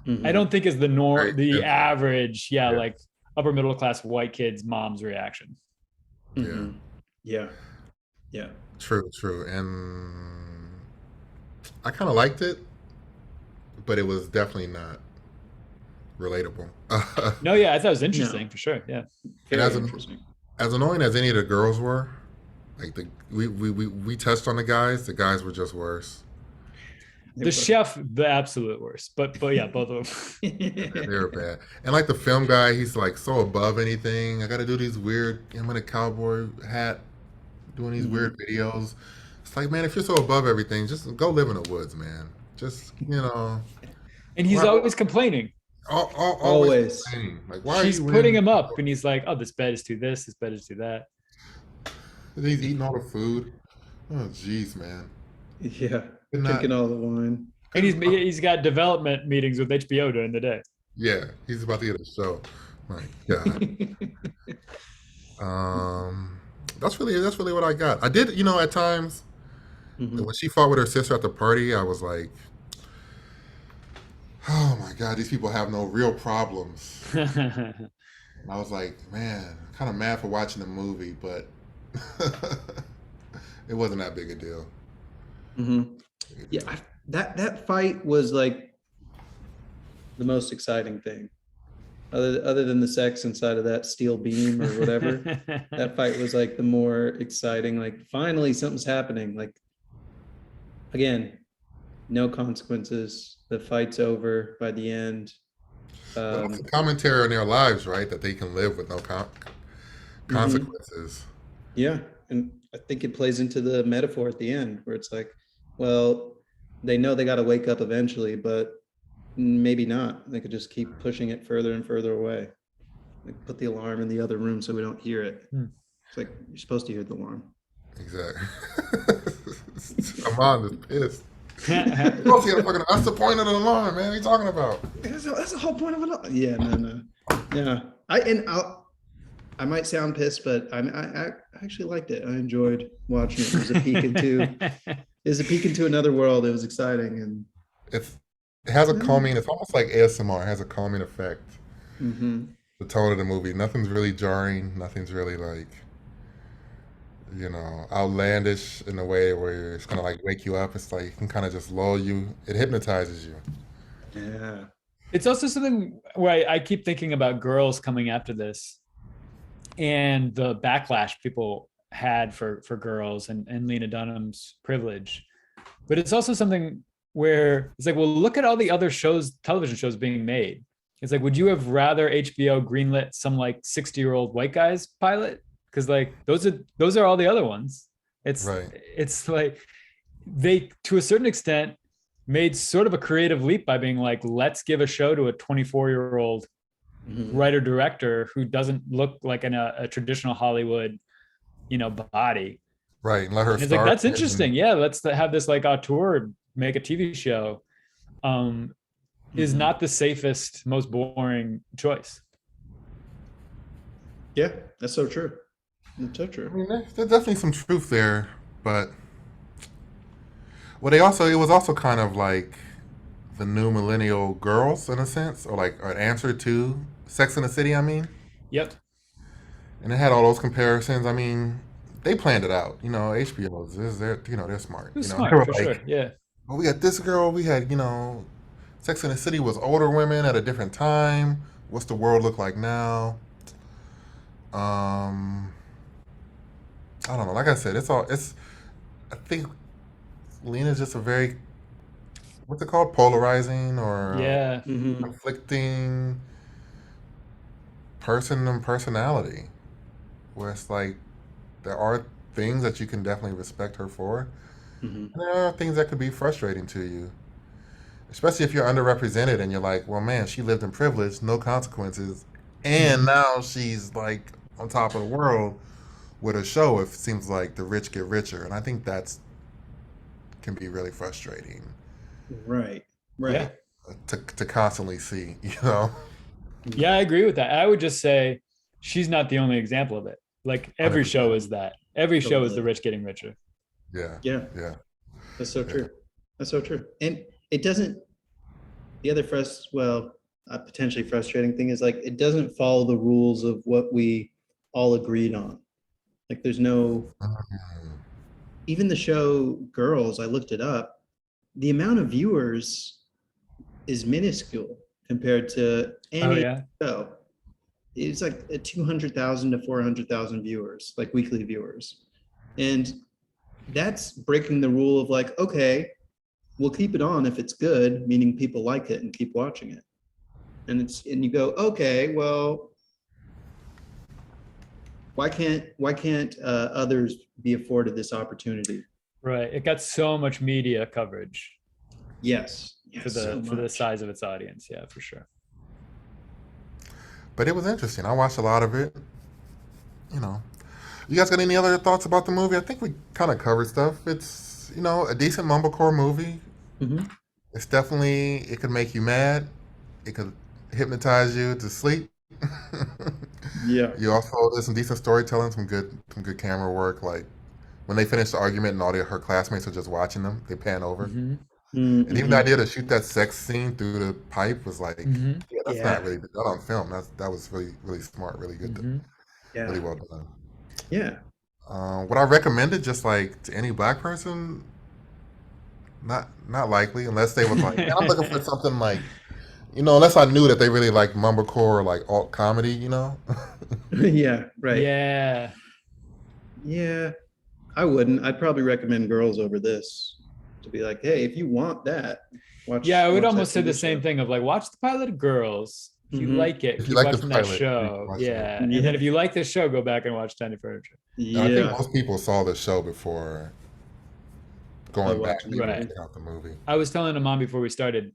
I Mhm. don't think is Very the simple. average, Yeah. like upper middle class white kids mom's reaction. Mhm. Yeah. Yeah. True, true. And I kind of liked it, but it was definitely not relatable. No, yeah, I thought it was No. interesting for sure. Yeah. And Very interesting. as annoying as any of the girls were, like we touched on the guys were just worse. The chef, the absolute worst. But yeah, both of them. They're bad. And like the film guy, he's like so above anything. I got to do these weird. I'm in a cowboy hat, doing these weird videos. It's like, man, if you're so above everything, just go live in the woods, man. Just And he's why- always complaining. always Always. complaining. Like, why She's are you putting in? him up, and he's like, "Oh, this bed is too this bed is too that." And he's eating all the food. Oh, jeez, man. Yeah, Could not- drinking all the wine. And he's got development meetings with HBO during the day. Yeah, he's about to get a show. My God. That's really what I got. I did, at times when she fought with her sister at the party, I was like, oh my God, these people have no real problems. And I was like, man, kind of mad for watching the movie, but it wasn't that big a deal. Yeah, that fight was like the most exciting thing, other than the sex inside of that steel beam or whatever. That fight was like the more exciting. Like, finally something's happening. Like, again, no consequences. The fight's over by the end. But it's a commentary on their lives, right? That they can live with no consequences. Yeah, and I think it plays into the metaphor at the end, where it's like, well, they know they got to wake up eventually, but maybe not. They could just keep pushing it further and further away. Like, put the alarm in the other room so we don't hear it. It's like, you're supposed to hear the alarm. Exactly. Amon is pissed. That's the point of the alarm, man. What are you talking about? That's the whole point of it. Yeah, no. Yeah, I might sound pissed, but I actually liked it. I enjoyed watching it. It was a peek into another world. It was exciting, and it has a calming. It's almost like ASMR. It has a calming effect. The tone of the movie. Nothing's really jarring. Nothing's really like, outlandish in a way where it's gonna like wake you up. It's like it can kind of just lull you. It hypnotizes you. yeah. It's also something where I keep thinking about girls coming after this and the backlash people had for girls and Lena Dunham's privilege. But it's also something where it's like, well, look at all the other television shows being made. It's like, would you have rather HBO greenlit some like 60-year-old white guys pilot? Because like those are all the other ones. It's like they, to a certain extent, made sort of a creative leap by being like, let's give a show to a 24-year-old writer director who doesn't look like in a traditional Hollywood, body. Right, and let her. It's like, that's interesting. Yeah, let's have this like auteur make a TV show. Is not the safest, most boring choice. Yeah, that's so true. That's so true. I mean, there's definitely some truth there, but it was also kind of like the new millennial girls in a sense, or like an answer to Sex and the City. I mean, Yep. And it had all those comparisons. I mean, they planned it out. HBO they're smart. It was They smart, were for like, sure. Yeah. well, we got this girl. We had Sex and the City was older women at a different time. What's the world look like now? I don't know. Like I said, I think Lena's just a very, what's it called? Polarizing or Yeah. conflicting person and personality. Where it's like, there are things that you can definitely respect her for. And there are things that could be frustrating to you. Especially if you're underrepresented and you're like, well, man, she lived in privilege, no consequences. And now she's like on top of the world with a show. It seems like the rich get richer. And I think can be really frustrating. Right. Yeah. To constantly see, Yeah, I agree with that. I would just say she's not the only example of it. Like every 100%. show is that. Every show is Totally. the rich getting richer. Yeah. That's so true. That's so true. And it doesn't, the other potentially frustrating thing is like, it doesn't follow the rules of what we all agreed on. Like, there's no, even the show Girls, I looked it up, the amount of viewers is minuscule compared to any show. It's like 200,000 to 400,000 viewers, like weekly viewers. And that's breaking the rule of like, okay, we'll keep it on if it's good, meaning people like it and keep watching it. And you go, okay, well, why can't others be afforded this opportunity? Right. It got so much media coverage Yes. for the size of its audience. Yeah, for sure. But it was interesting. I watched a lot of it. You know, you guys got any other thoughts about the movie? I think we kind of covered stuff. It's, a decent mumblecore movie. Mm-hmm. It's definitely, it could make you mad. It could hypnotize you to sleep. Yeah. You also, there's some decent storytelling, some good camera work. Like when they finish the argument and all her classmates are just watching them, they pan over. Mm-hmm. Mm-hmm. And even the idea to shoot that sex scene through the pipe was like, Mm-hmm. yeah, that's not really done on film. That was really, really smart, really good, Mm-hmm. really well done. Yeah. Would I recommend it just like to any black person? Not likely, unless they was like, "Man, I'm looking for something like, unless I knew that they really like mumblecore or like alt comedy, Yeah. Right. Yeah. Yeah. I wouldn't. I'd probably recommend Girls over this, to be like, hey, if you want that, watch. Yeah, I would watch almost that say the TV same show. thing of like, watch the pilot of Girls. If you Mhm. like it, If you keep like the watching that pilot, show. watch Yeah. it. And Yeah. then if you like this show, go back and watch Tiny Furniture. And I think Yeah. most people saw the show before going back watching and the movie. checking out the movie. I was telling a mom before we started,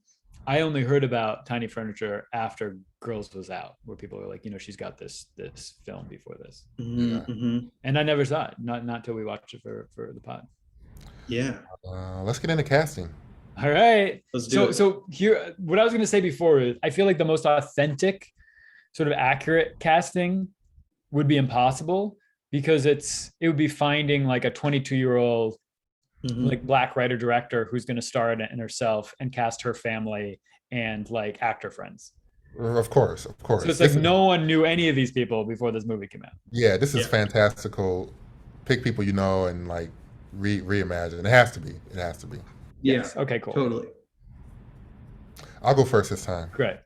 I only heard about Tiny Furniture after Girls was out, where people were like, she's got this film before this. Mhm, mhm. And I never saw it, not till we watched it for the pod. Yeah. Let's get into casting. All right. Let's do it. So here, what I was going to say before is I feel like the most authentic, sort of accurate casting would be impossible, because it would be finding like a 22-year-old Mhm. like black writer director who's going to star in it in herself and cast her family and like actor friends. Of course. So it's like no one knew any of these people before this movie came out. Yeah, this is fantastical. Pick people you know and like reimagine. It has to be. Yeah. Yes. Okay, cool. Totally. I'll go first this time. Great.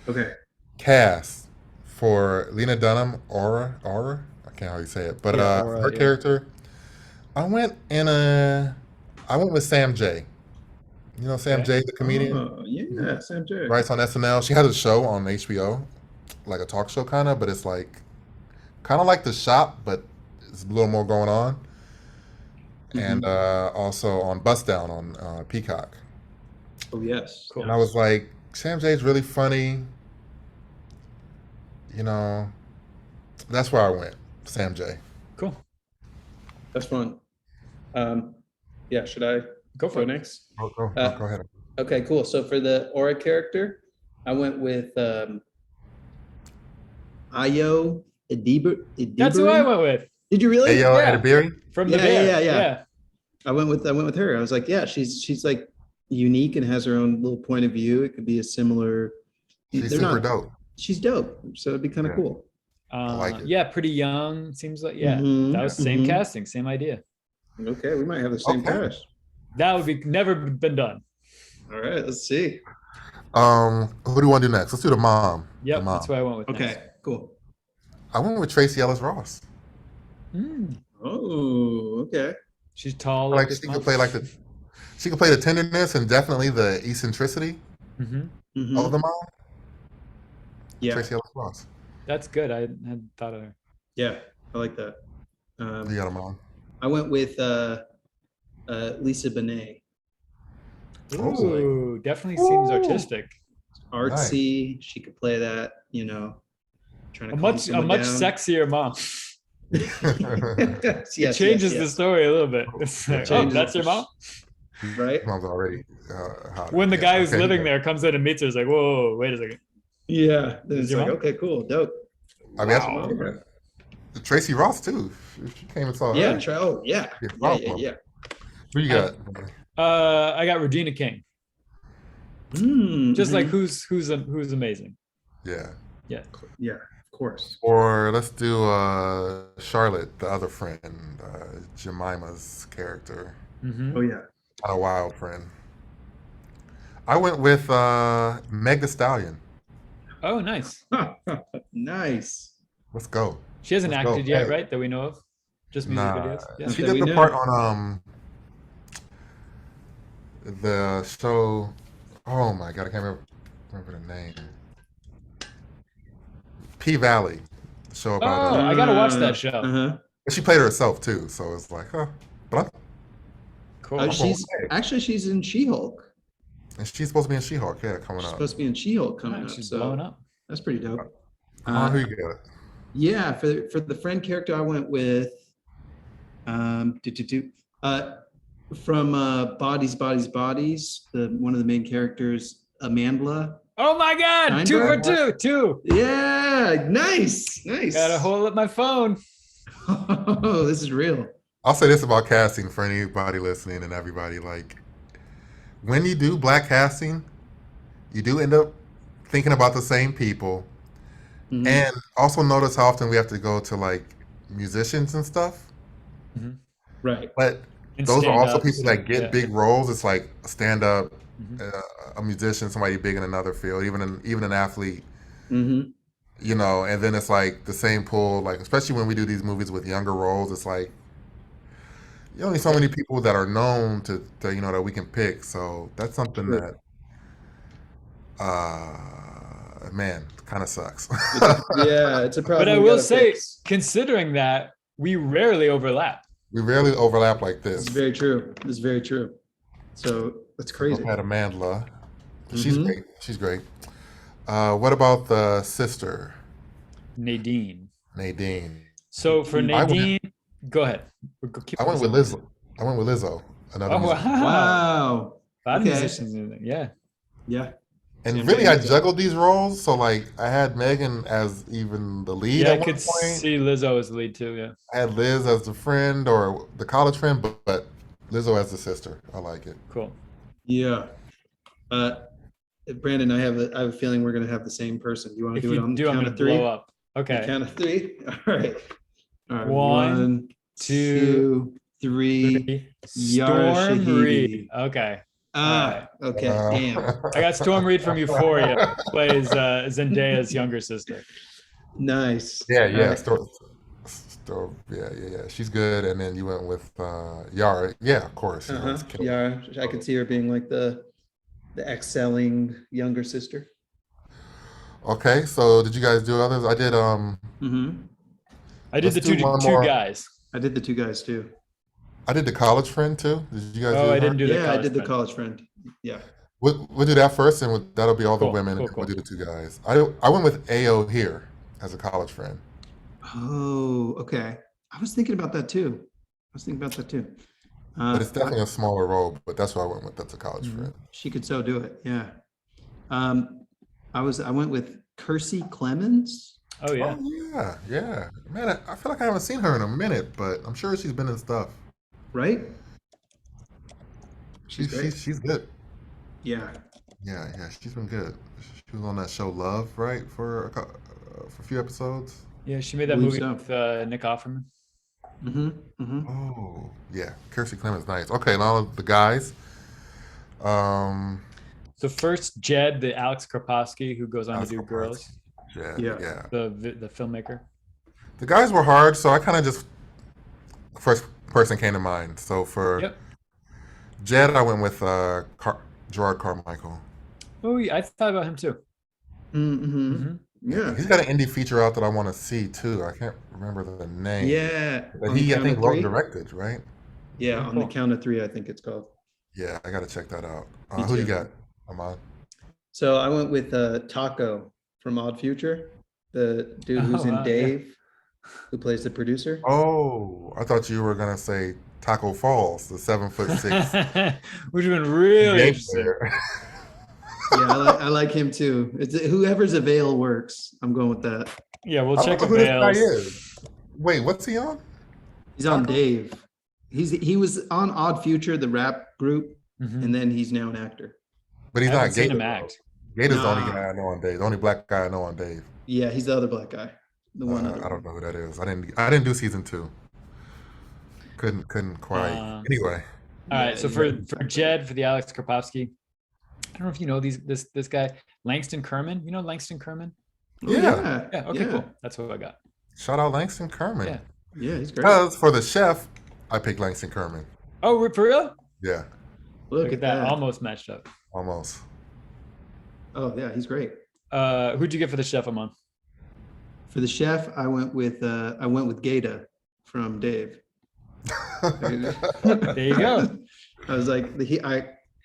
Okay. Cast for Lena Dunham, Aura. I can't hardly say it, but Yeah, Aura, her yeah. character. I went with Sam J. Sam Okay. J, the comedian, Oh, yeah, Sam J. writes on SNL. She has a show on HBO, like a talk show kind of, but it's like kind of like The Shop, but it's a little more going on. And also on Bust Down on Peacock. Oh, yes. Cool. And I was like, Sam J's really funny. That's where I went. Sam J. Cool. That's fun. Yeah, should I Go for go it. next? Go ahead. Okay, cool. So for the Aura character, I went with Ayo Edebiri. That's who I went with. Did you really? Ayo Yeah. Edebiri. From the Yeah, Bear. yeah. I went with her. I was like, yeah, she's like unique and has her own little point of view. It could be a similar. She's they're super not- dope. She's dope. So it'd be kind of Yeah. cool. like it. Yeah, pretty young. Seems like that was same Mhm. casting, same idea. Okay, we might have the same Okay. cast. That would be never been done. All right, let's see. Who do you want to do next? Let's do the mom. Yep, The mom. that's what I went with. Okay, cool. I went with Tracy Ellis Ross. next. Oh, okay. She's tall. Like this she month. could play she could play the tenderness and definitely the eccentricity Mhm. Mhm. of the mom. Yeah, Tracy Ellis Ross. That's good. I hadn't thought of her. yeah, I like that. You got a mom. I went with Lisa Bonet. Ooh, definitely seems artistic. Artsy. She could play that. Trying to A calm much someone down. sexier mom. Yes, It changes the yes, story a little bit. It's like, oh, changes that's it. your mom. right? Mom's already hot. When the Yeah, guy who's okay. living there comes in and meets her, it's like, whoa, wait a second. Yeah. Then Is it's your like, mom? okay, cool, dope. I mean, Wow. that's Tracy Ross too. She came and saw her. Yeah. Oh, yeah. Yeah. Who you got? I got Regina King. Just like who's amazing. Yeah. yeah, of course. Or let's do Charlotte, the other friend, Jemima's character. Mm-hmm. Oh yeah. A wild friend. I went with Meg Thee Stallion. Oh, nice. Nice. Let's go. She hasn't Let's go. acted yet, Hey. right? That we know of. Just music Nah. videos. Yeah. She That did we the know. part on the show. Oh my god, I can't remember the name. P Valley, the show about Oh, I gotta watch that Uh, show. uh-huh. she played herself too, so it's like, huh. But Cool. She's in She-Hulk. and she's supposed to be in She-Hulk, yeah, coming She's up. supposed to be in She-Hulk coming Alright, up. she's So blowing up. that's pretty dope. Amon, who you got? Yeah, for the friend character, I went with do, do, do, uh from Bodies, the one of the main characters, Amandla. Oh my god, 2 for Steinberg? 2. Yeah, nice. Gotta hold up my phone. Oh, this is real. I'll say this about casting for anybody listening and everybody, like, when you do black casting, you do end up thinking about the same people. Mhm. And also notice how often we have to go to like musicians and stuff. Right. But And those are also stand-ups, people that get yeah. big roles. It's like a stand-up, Mhm. a musician, somebody big in another field, even an athlete, Mm-hmm. you know. And then it's like the same pool, like especially when we do these movies with younger roles. It's like you only so many people that are known to you know that we can pick. So that's something True. that man kind of sucks. Yeah, it's a problem. But I we will gotta say, fix. considering that, we rarely overlap. We rarely overlap like This this. is very true. This is very true. So that's crazy. I've had Amandla. She's Mhm. great. She's great. What about the sister, Nadine. Nadine? So for I went- Nadine, go ahead. Keep I went with listening. Lizzo. I went with Lizzo. Another Oh musician. wow! Wow. A lot of Okay. musicians in it. Yeah. Yeah. And Same really, thing, I Lizzo. juggled these roles. So like, I had Megan as even the lead Yeah, I at one could point. see Lizzo as the lead too. Yeah. I had Liz as the friend or the college friend, but Lizzo as the sister. I like it. Cool. Yeah. Brandon, I have a feeling we're gonna have the same person. Do you want to If do it you on the do, I'm count gonna of three? blow up. Okay. Count of three. All right. All right. One, 1, two, 2, 3. Yara Storm Shahidi. Reed. Okay. Ah. Okay. Damn. I got Storm Reed from Euphoria, who plays Zendaya's younger sister. Nice. Yeah, All yeah. right. Yeah. She's good. And then you went with Yara. Yeah, of course. You know, it's killer. Yara. I could see her being like the excelling younger sister. Okay, so did you guys do others? I did. Mm-hmm. I did Let's the do one two more. guys. I did the two guys too. I did the college friend too. Did you guys do Oh, I her? didn't do the Yeah, I college did the friend. college friend. Yeah. We'll do that first, and that'll be all the Cool, women, cool, and we'll cool. do the two guys. I went with AO here as a college friend. Oh, okay. I was thinking about that too. But it's definitely a smaller role, but that's what I went with. That's a college friend. She could so do it. Yeah. I went with Kersey Clemens. Oh yeah. Oh, yeah. Man, I feel like I haven't seen her in a minute, but I'm sure she's been in stuff. Right? She's great. she's good. Yeah. Yeah, she's been good. She was on that show Love, right, for a few episodes. Yeah, she made that Believe movie so. with Nick Offerman. Mm-hmm. Mm-hmm. Oh, yeah. Kirstie Clemens, nice. Okay, now the guys. So first, Jed, the Alex Karpovsky, who goes on Alex to do Karpovsky. Girls, Yeah. the filmmaker. The guys were hard, so I kind of just first person came to mind. So for Yep. Jed, I went with Gerard Carmichael. Oh, yeah, I thought about him too. Mm-hmm. Mhm. Yeah. He's got an indie feature out that I want to see too. I can't remember the name. Yeah. But On the he, I count think, of wrote three? and directed, right? Yeah, Oh, on the cool. count of three, I think it's called. Yeah, I got to check that out. Me Who you too. got, Ahmad? So I went with Taco from Odd Future, the dude who's Oh, in wow, yeah. Dave, who plays the producer. Oh, I thought you were gonna say Taco Falls, the 7'6" Which would have been really game interesting. player. Yeah, I like him too. It's whoever's avail works. I'm going with that. Yeah, we'll I check don't know who this guy avails. is. Wait, what's he on? He's on Taco? Dave. He was on Odd Future, the rap group, Mhm. and then he's now an actor. But he's I haven't not seen Gator. him though. act. Gator's the only Nah. guy I know on Dave. The only black guy I know on Dave. Yeah, he's the other black guy. The one. I don't know who that is. I didn't do season 2. Couldn't quite. Anyway, All right, Yeah, so you for got- Jed, for the Alex Karpovsky, I don't know if you know this guy, Langston Kerman. You know Langston Kerman? Oh, Yeah. Yeah. Okay. Cool. That's what I got. shout out Langston Kerman. Yeah. Yeah, he's great. Because for the chef, I picked Langston Kerman. Oh, for real? Yeah. Look Look at at that, that. almost matched up. Almost. Oh yeah, he's great. Who'd you get for the chef, Amon? For the chef, I went with Gata from Dave. There you go. I was like,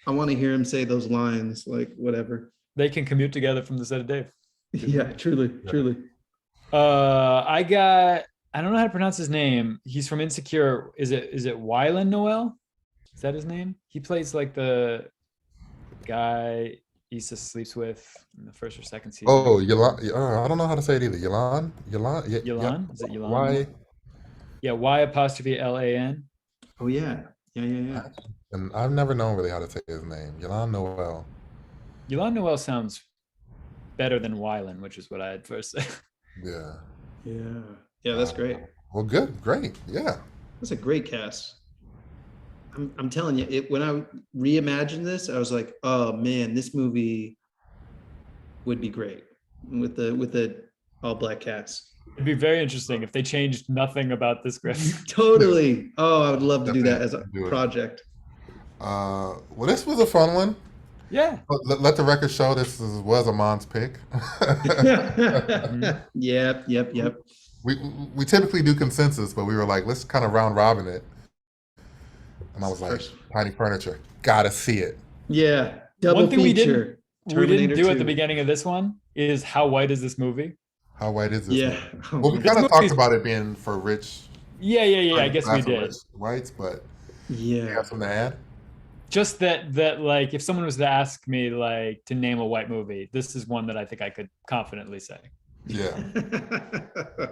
I want to hear him say those lines, like whatever. They can commute together from the set of Dave. Yeah, truly, truly. I don't know how to pronounce his name. He's from Insecure. Is it Wylan Noel? Is that his name? He plays like the guy Issa sleeps with in the first or second season. Oh, Yolan. I don't know how to say it either. Yolan. Yolan? Is it Yolan? Why? Yeah, Y''LAN. Oh yeah, yeah. And I've never known really how to say his name. Yolan Noel. Yolan Noel sounds better than Wylan, which is what I had first said. Yeah. Yeah. That's great. Well, good, great, yeah. That's a great cast. I'm telling you, when I reimagined this, I was like, oh man, this movie would be great with the all black cast. It'd be very interesting if they changed nothing about the script. Totally. Oh, I would love to do that as a Do it. project. Well, this was a fun one. Yeah. Let the record show this was Amon's pick. Yep. We typically do consensus, but we were like, let's kind of round robin it. And I was like, Tiny Furniture, gotta see it. Yeah, double One thing feature. we didn't do at the 2. beginning of this one is how white is this movie? How white is this? Yeah. movie? Well, we kind of talked about it being for rich. Yeah. I guess we did. Rich whites, but Yeah. you have something to add? Just that like if someone was to ask me like to name a white movie, this is one that I think I could confidently say. Yeah.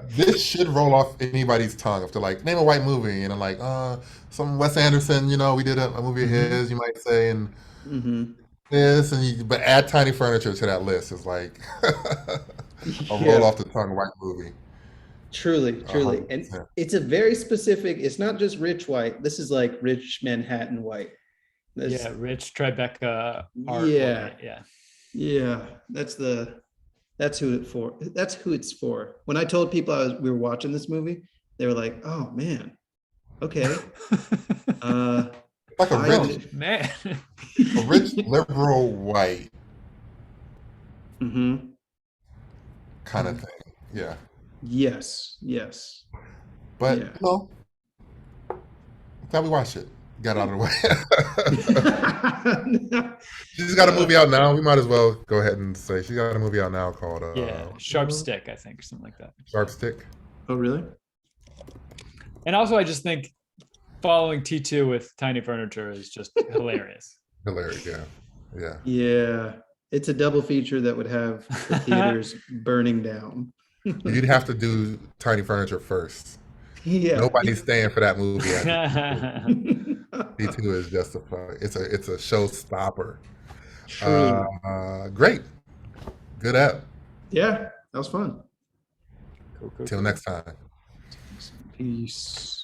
This should roll off anybody's tongue if they're like, name a white movie, and I'm like, some Wes Anderson, we did a movie of his, you might say, and this, but add Tiny Furniture to that list is like a roll off the tongue white movie. Truly. And it's a very specific, it's not just rich white. This is like rich Manhattan white. Rich Tribeca art. Yeah. That's who it's for. When I told people we were watching this movie, they were like, "Oh man, okay." Like a rich liberal white kind of thing. Yeah. Yes. But glad we watched it. Got out of the way. She's got a movie out now. We might as well go ahead and say she's got a movie out now called Sharp Stick, I think, or something like that. Sharp Stick. Oh, really? And also, I just think following T2 with Tiny Furniture is just hilarious. Hilarious, yeah. Yeah, it's a double feature that would have the theaters burning down. You'd have to do Tiny Furniture first. Yeah. Nobody's staying for that movie. T2 is just it's a showstopper. Great. Good app. Yeah, that was fun. Cool. Till next time. Peace.